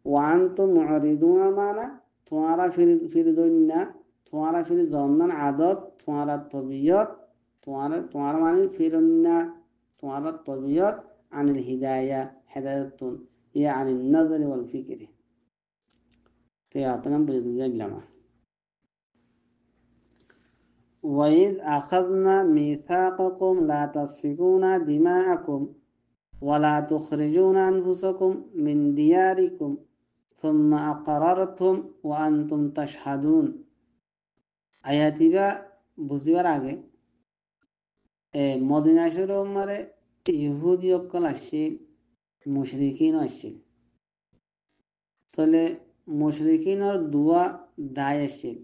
ওয়ান্তুম মুরিদুনা মানা তোমারা ফিরে দইনা তোমারা ফিরে জন্নান আদত তোমারা তবিয়ত তোমারা মানে ফিরন্না তোমারা তবিয়ত আনিল হিদায়া হেদায়াতুন ইয়া আনিল নজরি ওয়াল ফিকরি তে আতগাম বুঝে দিলাম وَإِذْ أَخَذْنَا مِيثَاقَكُمْ لَا تَسْفِكُونَ دِمَاءَكُمْ وَلَا تُخْرِجُونَ أَنفُسَكُمْ مِنْ دِيَارِكُمْ ثُمَّ أَقْرَرْتُمْ وَأَنْتُمْ تَشْهَدُونَ আয়াতিবা বুঝিবার আগে মদিনা শরীফ মারে ইহুদি অকল আসছিল মুশরিকিন আসছিল তাহলে মুশরিকিনের দুয়া দায় আসছিল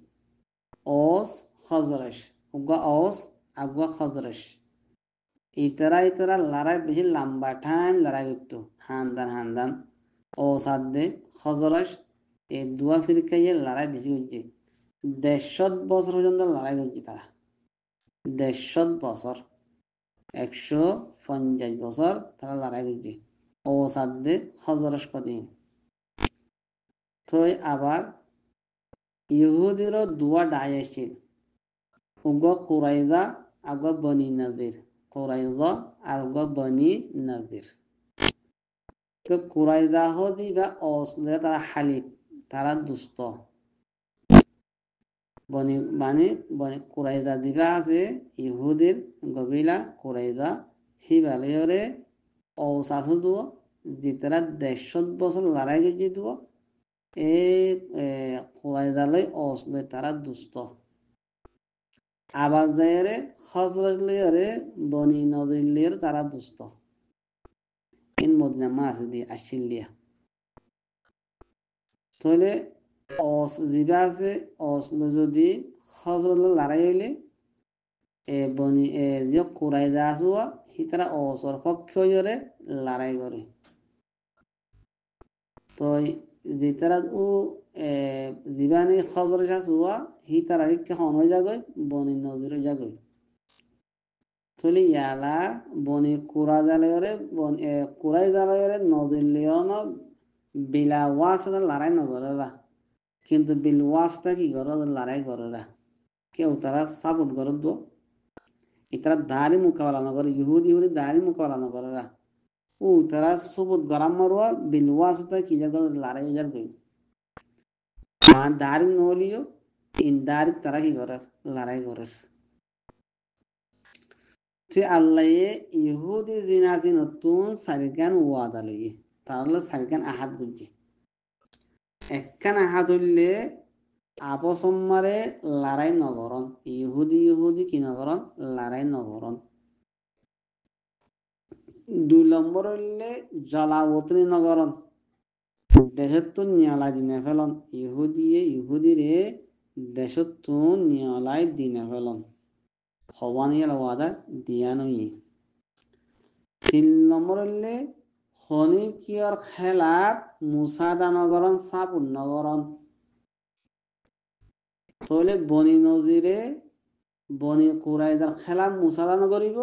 ওস খজরস উগা ওস আগুয়া খজরস ইতরা লড়াই বেশি লম্বা টাইম লড়াই করতো হান্দান ও সাদে খজরস এই দুয়া ফিরকাইয়ে লড়াই বেশি করছে 150 পর্যন্ত লড়াই করছে তারা 150 150 বছর তারা লড়াই করছে ও সাদে খজরস কদিন তো আবার ইহুদিরও দুয়া ডায় আসছিল উগ কুরাইজা আগ বনি নাজির কুরাইজা আর উগ বনি নাজির তো কুরাইজা হদি বা অসলে তারা হালিফ তারা দুষ্ট বনি মানে বনি কুরাইজা দিবা আছে ইহুদির গবিলা কুরাইজা হিবালেয়রে অসাসু দুয় যেতারা 150 বছর লড়াই গেছি দুয় এই কোরাইদালয় অসলে তারা দুস্থ আবার যায়রে হজরতলিয়রে বনি নদীলিয়র তারা দুস্থ ইন মদিনা মাছ দিয়ে আসিলিয়া তাহলে অস জিবা আছে অসলে যদি হজরত লড়াই হইলে বনি যে কোরাইদা আসুয়া সি তারা অসর পক্ষরে লড়াই করে তো যেতারা ও জীবানী খজর আসুয়া সি তারা রিক্কা হন হয়ে যাগই বনি নদীর যাগই তলে ইয়ালা বনি কুরা জালয়রে কুরাই জালয়রে নদীর লিয়ন বিলা ওয়াস লড়াই নগররা কিন্তু বিল ওয়াসটা কি গর লড়াই গররা কেউ তারা সাপোর্ট গর দো ইতারা দারি মোকাবেলা নগর ইহুদি ইহুদি দারি মোকাবেলা নগররা ও তারা সবুত গরম মারুয়া বিল ওয়াসটা কি জাগর লড়াই যার গই মা দারি নলিও ইন দারি তারা কি গরার লড়াই গরার তুই আল্লাহ ইহুদি জিনাজি নতুন সারিকান ওয়াদা লইয়ে তাহলে সারিকান আহাত গুজি একখান আহাত হইলে আপসম্মারে লড়াই নগরণ ইহুদি ইহুদি কি নগরণ লড়াই নগরণ 2 নম্বর হইলে জলাবতনী নগরণ দেশের তো নিয়ালাই দিনে ফেলন ইহুদিয়ে ইহুদিরে দেশের তো নিয়ালাই দিনে ফেলন হবানিয়াল ওয়াদা দিয়ানই 3 নম্বর হইলে হনিকিয়র খেলাত মুসাদা নগরণ সাপুর নগরণ তাহলে বনি নজিরে বনি কুরাইদার খেলা মুসাদা নগরিব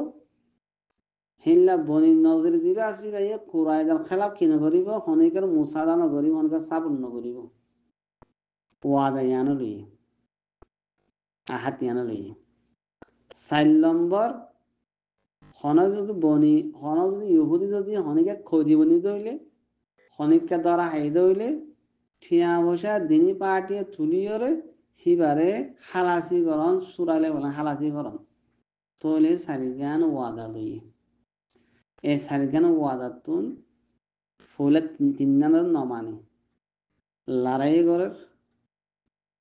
হিল্লা বনি নজির দিবে আসি ভাইয়ে কুরাইদার খেলা কি নগরিব হনিকের মুসাদা নগরিব হনিকের সাপুর নগরিব ওয়াদা ইয়ানো লইয়ে আহাত ইয়ানো লইয়ে 4 নম্বর হন যদি ইহুদি যদি হনিকে খদি বনি দইলে হনিককে দ্বারা হাই দইলে ঠিয়া বসা দিনী পাটিয়ে তুলিয়রে হিবারে খালাসি করন সুরাইলে বলে খালাসি করন তইলে সারিগান ওয়াদা লইয়ে এই সারিগান ওয়াদাতুন ফুলে 3 নামের নমানে লড়াই করের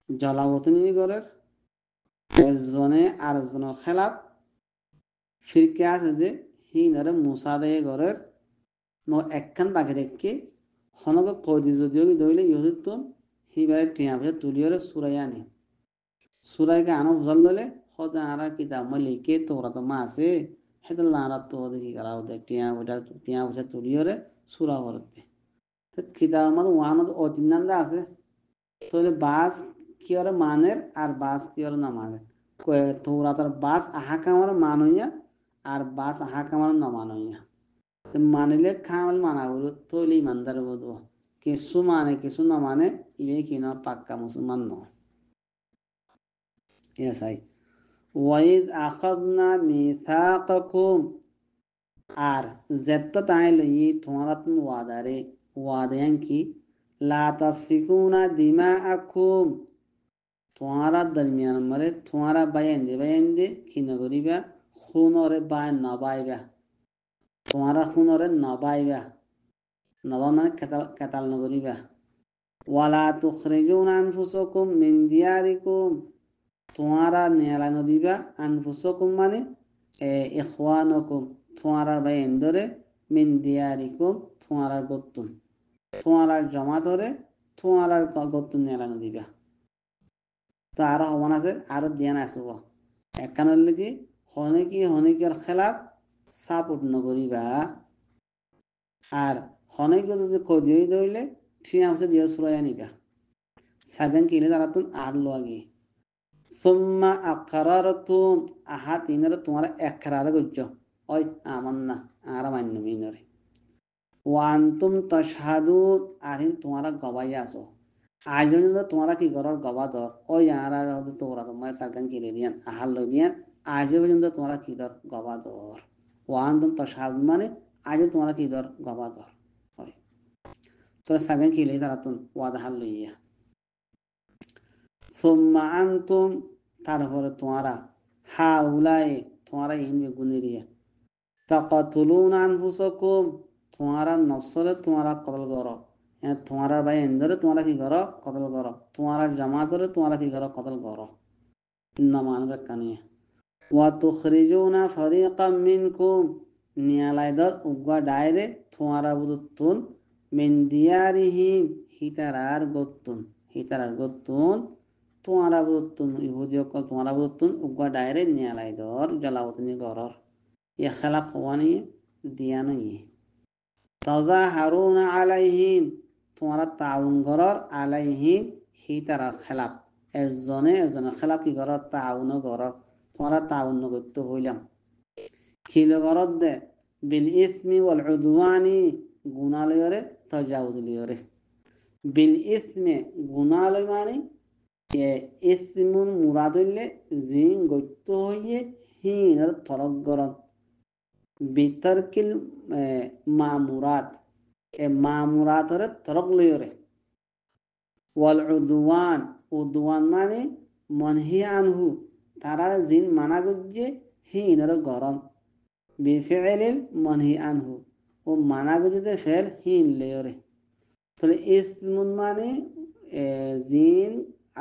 জলাবতনী করের একজনে আরেকজনের খেলাফ ফিরকে আছে যে হিনারে মুসাদে করের একখান বাকি রেখে হনকে কদি যদিও ধরলে ইহুদিত হিবারে টিয়া ভেজে তুলিয়রে সুরাই আনে সুরাইকে আনো বুঝাল দিলে হতে আরা কিতাব মই লিখে তোরা তো মা আছে হেতে লারা তো ওদের কি করা ওদের টিয়া বুঝে তুলিয়রে সুরা করতে কিতাব আমাদের ওয়ান অতিনান্দা আছে তাহলে বাস কি ওর মানের আর বাস কি ওর না মানের তোরা তার বাস আহা কামার মান হইয়া আর বাস আহা কামার না মান হইয়া মানিলে খামাল মানা বলো তৈলে ইমানদার বোধ কিছু মানে কিছু না মানে ইয়ে কিনা পাক্কা মুসলমান নয় ইয়াসাই ওয়াইদ আখাযনা মিসাকাকুম আর জেত্তা তাই লই তোমারা তুম ওয়াদারে ওয়াদায়ান কি লা তাসফিকুনা দিমাআকুম তোমারা দরমিয়ান মরে তোমারা বায়ান দে কি নগরিবা খুনরে বায় নবাইবা তোমারা খুনরে নবাইবা নবা মানে কাতাল নগরিবা ওয়ালা তুখরিজুনা আনফুসাকুম মিন দিয়ারিকুম তোমারা নেলা নদিবা আনফুসাকুম মানে ইখওয়ানাকুম তোমারা বায়ান ধরে মিন দিয়ারিকুম তোমারা গত্তুন তোমারা জমা ধরে তোমারা গত্তুন নেলা নদিবা তো আরো হবান আছে আরো ধ্যান আসব একখানের লিখি হনিকের খেলাফ সাপোর্ট নগরিবা আর হনিকে যদি কদিয়ে ধরলে ঠিক আছে দিয়ে সুরাই আনিবা সাগান কিনে তারা তুমি আর লোয়াগি সুম্মা আকারারতুম আহা তিনের তোমার একরার গজ্জ ওই আমার না আর মান্য মিনরে ওয়ান্তুম তাশহাদুন আরিন তোমারা গবাই আসো আয়োজন তোমরা কি করার গবাদর ওই আর তোমরা তোমার সারকান কিনে দিয়ান আহার লই দিয়ান আজ পর্যন্ত তোমরা কি দর গবাদর ওয়ান তুম তসাদ মানে আজ তোমরা কি দর গবাদর হয় তোরা সারকান কিলে তারা তুম ওয়াদ হাল লইয়া সুম্মা তারপরে তোমারা হা উলাই তোমরা ইনবে গুনিরিয়া তাকাতুলুনা আনফুসাকুম, তোমারা নফসরে তোমারা কতল করো, তোমারা ভাই এন্দরে তোমরা কি করো, কতল করো, তোমারা জামাতরে তোমরা কি করো, কতল করো। নমান কানিয়ে ওয়া তুখরিজুনা ফারিকাম মিনকুম, নিয়ালাইদর উগা ডাইরে তোমারা বুদুতুন মিন দিয়ারিহিম, হিতারার গত্তুন তোমারা বুদুতুন ইহুদি অকল তোমারা বুদুতুন উগা ডাইরে নিয়ালাইদর জ্বালাওতনি গরর ইয়া খেলাপ হওয়ানি দিয়ানো ইয়ে তাজা হারুনা আলাইহিম, তোমারা তাউন গরর আলাইহিম হিতারার খেলাপ, এজনের খেলাপ কি গরর তাউন গরর, তোমারা তাউন করতে হইলাম খিল গরদ দে বিল ইসমি ওয়াল উদওয়ানি, গুনালয়রে তাজাউজ লিয়রে। বিল ইসমে গুনালয় মানে ইসমুন মুরাদ হইলে জিন গত্য হইয়ে হিনর তরক গরদ বিতর্কিল মামুরাত, মামুরাত হরে তরক লয়রে। ওয়াল উদওয়ান, উদওয়ান মানে মনহি আনহু, তারা জিন মানা গুজে হিনর গরম বিফিলিল মনহি আনহু, ও মানা গুজে ফেল হিন লয়রে। তাহলে ইসমুন মানে জিন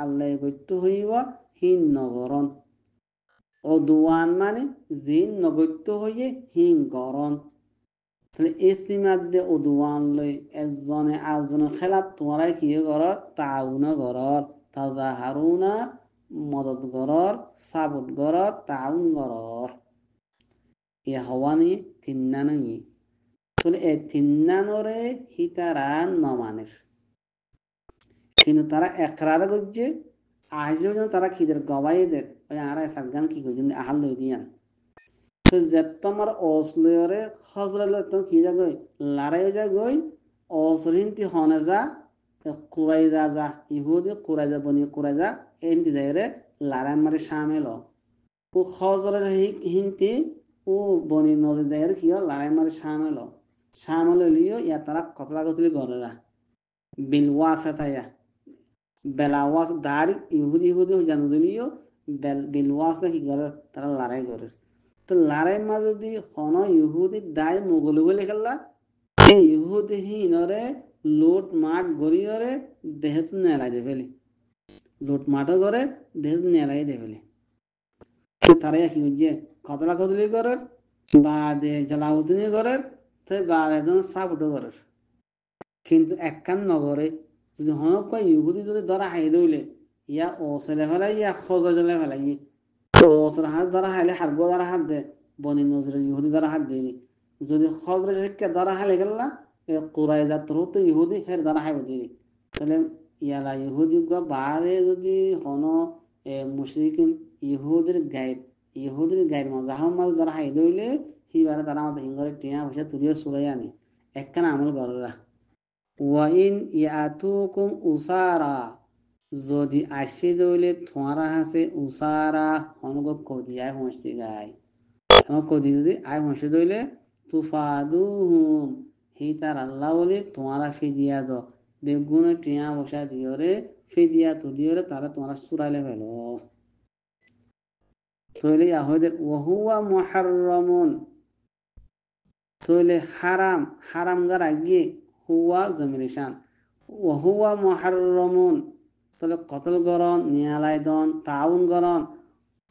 আল্লাহ গত্য হইব হিন নগরণ, উদওয়ান মানে জিন নগত্য হইয়ে হিন গরণ। তাহলে ইস্তিমাদ্দে উদওয়ান লই এজনে আজনের খেলাপ তোমারাই কি গরর তাউন গরর, তাজা হারুনা মদত গরর, সাবুত গরর, তাউন গরর, এ হওয়ানি তিন্নানি। তাহলে এ তিন্নানরে হিতারা নমানের, কিন্তু তারা একরার করছে আজও তারা খিদের গবাইদের আর সারগান কি করছেন আহাল লই দিয়ান। তো যেতমার অসলয়রে খজরালে তো কি যা গই লারাই যা গই অসরিনতি হনে যা কুরাইজা যা ইহুদি কুরাইজা বনি কুরাইজা এনতি যাইরে লারাই মারে শামিল ও খজরের হিনতি ও বনি নদী যাইরে কি লারাই মারে শামিল লিও ইয়া তারা কতলা কতলি গরেরা বিলওয়াসা তাইয়া বেলাওয়াস দারি ইহুদি জানুদলিও বিলওয়াস না কি করে তারা লড়াই করে। তো লড়াই মা যদি হন ইহুদি ডাই মোগল বলে খেললা এই ইহুদি হিনরে লোট মাঠ গড়িয়রে দেহতু নেলাই দে ফেলে, লোট মাঠও করে দেহতু নেলাই দে ফেলে। তারা কি করছে কতলা কতলি করে বা দে জ্বালাউদিনী করে, তো বা একজন সাপোর্টও করে। কিন্তু একখান নগরে যদি হনক কয় ইহুদি যদি ধরা হাই দইলে ইয়া ওসলে ফেলাই ইয়া খজর জলে ফেলাই ওসর হাত ধরা হাইলে হারবো ধরা হাত দে বনি নজরে ইহুদি ধরা হাত দেয়নি। যদি খজরে শিক্ষা ধরা হাইলে গেল কুরাই যাত্র তো ইহুদি হের ধরা হাইব দিনি। তাহলে ইয়ালা ইহুদি বারে যদি হন মুশরিকিন ইহুদির গাইড মজাহম মাছ ধরা হাই দইলে সিবারে তারা আমাদের হিঙ্গরে টিয়া পয়সা তুলিয়ে চুলাই আনে একখান আমল গররা। ওয়াইন ইয়াতুকুম উসারা, যদি আসি দইলে তোমারা হাসে উসারা হনগ কদিয়ায় হংসি গায় কদি যদি আয় হংসি দইলে তুফাদুহুম হি তার আল্লাহ বলে তোমারা ফিদিয়া দ বেগুনে টিয়া বসা দিয়রে ফিদিয়া তুলিয়রে তারা তোমারা সুরাইলে ফেল তইলে ইয়াহুদের ওহুয়া মুহাররামুন, তইলে হারাম হারাম গার আগে হুয়া জমিরিশান ওহুয়া মুহাররামুন, তাহলে কতল গরন নিয়ালাইদন তাউন গরন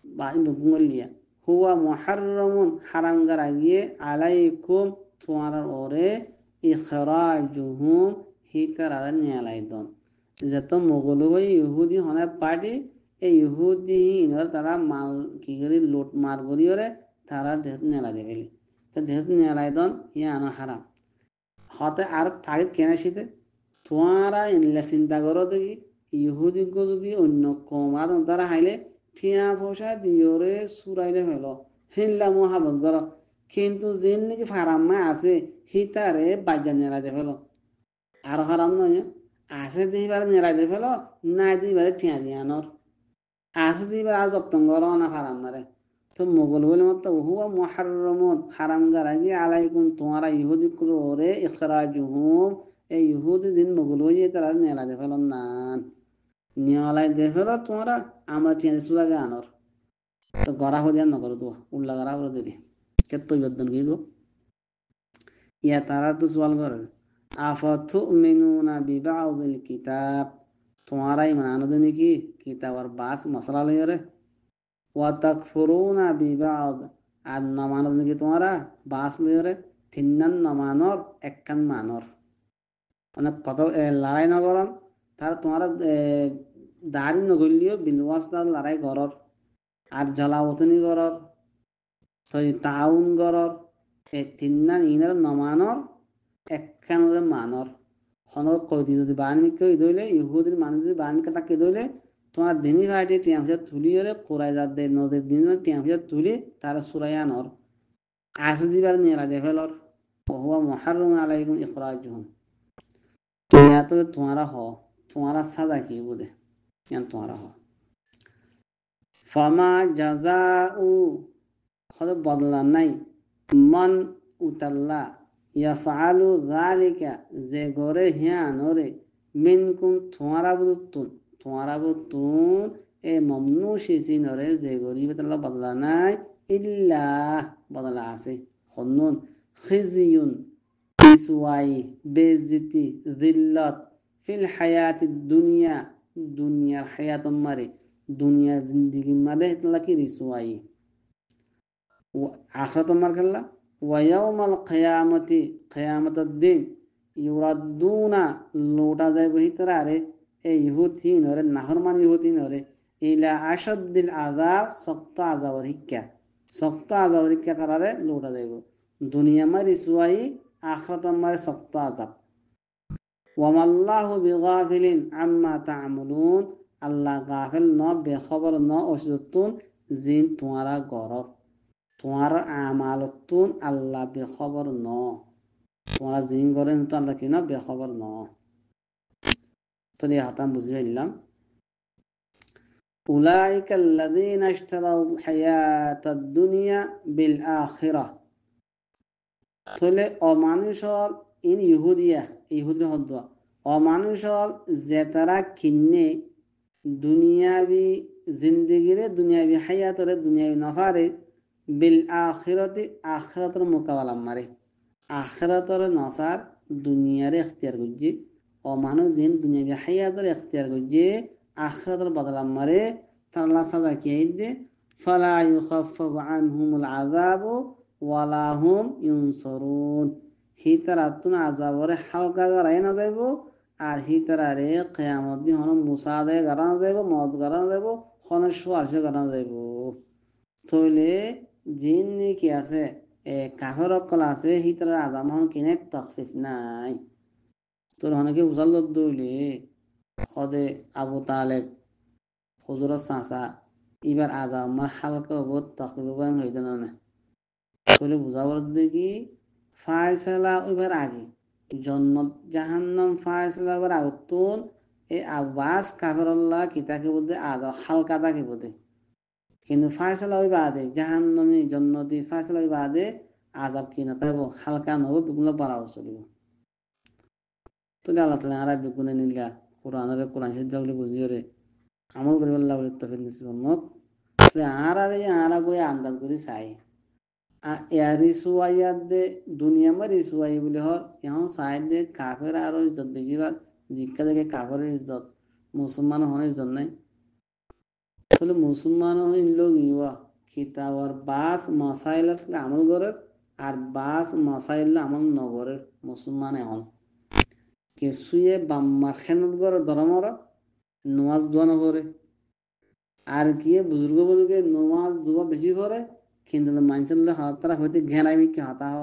বা গুঙ্গলিয়া হুয়া মুহাররামুন হারাম গার আগে আলাইকুম তোমার ওরে ইখরাজুহুম হিতার আর নিয়ালাইদন। যত মোগল ভাই ইহুদি হনে পার্টি এই ইহুদি ইনর তারা মাল কি করি লুট মার করি ওরে তারা দেহ নেলা দেবে, তো দেহ নেলাইদন ইয়া আনো হারাম হতে আর তাগিদ কেনে শীতে তোমারা ইনলে চিন্তা করো দেখি ইহুদিজ্ঞ যদি অন্য কমাদ তারা হাইলে ঠিয়া পয়সা দিওরে সুরাইলে ফেল হিনলা মহাবত ধর, কিন্তু যেন নাকি ফারাম্মা আছে হিতারে বাজ্যা নেলা দে ফেল আর হারাম নয় আছে দিবার নেলা দে ফেল না দিবারে ঠিয়া দিয়ে আনর আছে দিবার আর যত্ন করো না ফারান্নারে। তো মোগল বলে মত হুয়া মুহাররামুন হারাম গারাগি আলাইকুম তোমারা ইহুদি করে ইখরাজুহুম এই ইহুদি জিন মোগল হয়ে তারা নেলা দে ফেল না নিয়ালাই দে ফেল তোমরা আমরা চেঞ্জ সুলাগে আনর। তো গড়া হয়ে নগর তো উল্লা গড়া করে দিলি কেতো বেদন কি গো ইয়া তারা তো সওয়াল করে আফাতুমিনুনা বিবাউযিল কিতাব তোমারাই মানো নাকি কিতাব আর বাস মশলা লইরে ওয়া তাকফুরুনা বিবাউদ আর না মানো নাকি তোমরা বাস লইরে তিন্নান না মানর একখান মানর মানে কত লড়াই না করন তার তোমার দাড়ি নগলিও বিলওয়াস্তা লড়াই করর আর জ্বালাবতনি করর তাউন করর এই তিন্নান ইনার নমানর একখানরে মানর হনক কইদি যদি বানমি কই দইলে ইহুদির মানুষ যদি বানমি তাকে দইলে তোমার দিনী ভাইটি টিয়া ফিয়া তুলি ওরে কোরাই যার দে নদীর দিন টিয়া ফিয়া তুলি তারা সুরাই আনর আস দিবার নিয়ে রাজে ফেলর ওহুয়া মুহাররুম আলাইকুম ইখরাজুহুম ইয়া তো তোমারা সাজা কি বুঝে ইয়ান তোমারা ফামা জাযাউ খদ বদলা নাই মান উতাল্লা ইয়াফআলু যালিকা যে গরে হিয়া নরে মিনকুম তোমারা বুতুন এ মমনু শিসি নরে যে গরি বেতলা বদলা নাই ইল্লা বদলা আছে হন্নুন খিজিয়ুন ইসওয়াই বেজিতি যিল্লাত ফিল হায়াতি দুনিয়ার হায়াত মারে দুনিয়া জিন্দিগি মারে ইতলা কি রিসওয়াই আখরাত মার গেল্লা ওয়ায়াউমাল কিয়ামতি কিয়ামতের দিন ইউরাদ্দুনা লোটা যায় বহিতরা আরে এই ইহুতি নরে নাহরমান ইহুতি নরে ইলা আশাদ্দিল আযাব শক্ত আযাবর হিক্কা তারারে লোটা যাইব দুনিয়া মারি সুয়াই আখরাত মারে শক্ত আযাব ওয়ামাল্লাহু বিগাফিলিন আম্মা তা'মালুন আল্লাহ গাফিল ন বেখবর ন অসুতুন জিন তোমারা গরর তোমার আমালতুন আল্লাহ বেখবর ন তোমরা জিন করেন তো আল্লাহ কিনা বেখবর ন তো এই হাতাম বুঝি ফেললাম উলাইকা আল্লাযীনা ইশতারাউ হায়াতাদ দুনিয়া বিল আখিরাহ তাহলে অমানুষল ইন ইহুদিয়া হদ্দ অমানুষল যে তারা কিন্নে দুনিয়াবি জিন্দিগিরে দুনিয়াবি হায়াতরে দুনিয়াবি নফারে বিল আখিরাতের মোকাবেলা মারে আখিরাতের নসার দুনিয়ারে এখতিয়ার করছে ও মানুষ যেন দুনিয়াবি হায়াতের এখতিয়ার করছে আখিরাতের বদলা মারে তার আল্লাহ সাজা কি দে ফালা ইউখাফফাফু আনহুমুল আযাবু ওয়ালা হুম ইউনসারুন হিতারাতুন আযাবরে হালকা করাই না যাইব আর হিতারারে কিয়ামত দি হন মুসাদে গারানো যাইব মদ গারানো যাইব হন সুয়ারশ গারানো যাইব তইলে জিন নি কি আছে কাফের অকল আছে হিতার আজাম হন কিনে তখফিফ নাই তোর অনেকে উজাল দইলে সদে আবু তালেব হুজুরের চাচা এবার আজাম আমার হালকা হবো তখফিফ হইতে না তইলে বুঝাবার দেখি ফায়সালা ওইবার আগে জন্নত জাহান্নাম ফায়সালা ওইবার আগতুন এই আব্বাস কাফের আল্লাহ কিতাকে বলতে আজা হালকা তাকে বলতে কিন্তু ফায়সালা ওই বাদে জাহান্নামী জন্নতি ফায়সালা ওই বাদে আজাব কিনা তাইব হালকা নহব বেগুলো বাড়াও চলিব তাহলে আল্লাহ তালা আর বেগুনে নিলা কোরআন সিদ্ধা বলে বুঝিও রে আমল করি আল্লাহ বলে তফিক দিচ্ছি মত আর গই আন্দাজ করি চাই রিসুয়াইয়াত দে দুনিয়া মা রিসুয়াই বলে হর এখন চাই দে কাফের আরো ইজ্জত বেশিরভাগ জিজ্ঞা দেখে কাফের ইজ্জত মুসলমান হন ইজ্জত নাই তাহলে মুসলমান লোক ইয়া কিতাবর বাস মাসাইল আমল করে আর বাস মাসাইল আমল নগরের মুসলমান এখন কিছুয়ে বাম্মার খেনত করে ধর্মর নমাজ দোয়া নগরে আর কি বুজুর্গ বলুকে নমাজ দোয়া বেশি করে কিন্তু মানুষের হাতারা হইতে ঘেরাই মিকে হাতা হ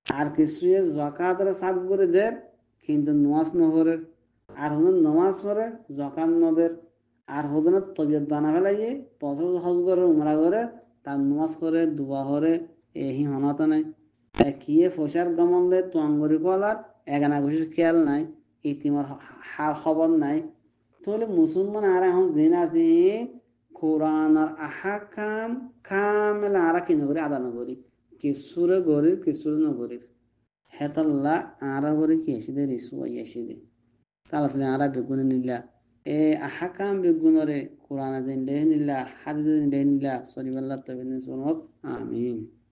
আর কিছুয়ে জকাতরে সাফ করে দেয় কিন্তু নমাজ নহরে আর হন নমাজ পড়ে জকাত নদের আর হদনের তবিয়ত বানা ফেলাইয়ে বছর হজ করে উমরা করে তার নমাজ করে দুয়া করে এহি হনাত নাই কিয়ে ফসার গমন লে তোয়াঙ্গরি কলার এগানা ঘুষির খেয়াল নাই ইতিমার খবর নাই তাহলে মুসলমান আর এখন জেন আছে কোরআন আর আহাকাম কামেলা আর কি নগরী আদা নগরী কিছুরে গরির কিছুরে নগরীর হেতাল্লা আর গরি কি এসে দে রিসুয়াই এসে দে তাহলে আর বেগুনে নিলা এ আহাকাম বেগুনরে কোরআন দিন নিলা হাদিস দিন নিলা সরিবাল্লাহ তবিন আমিন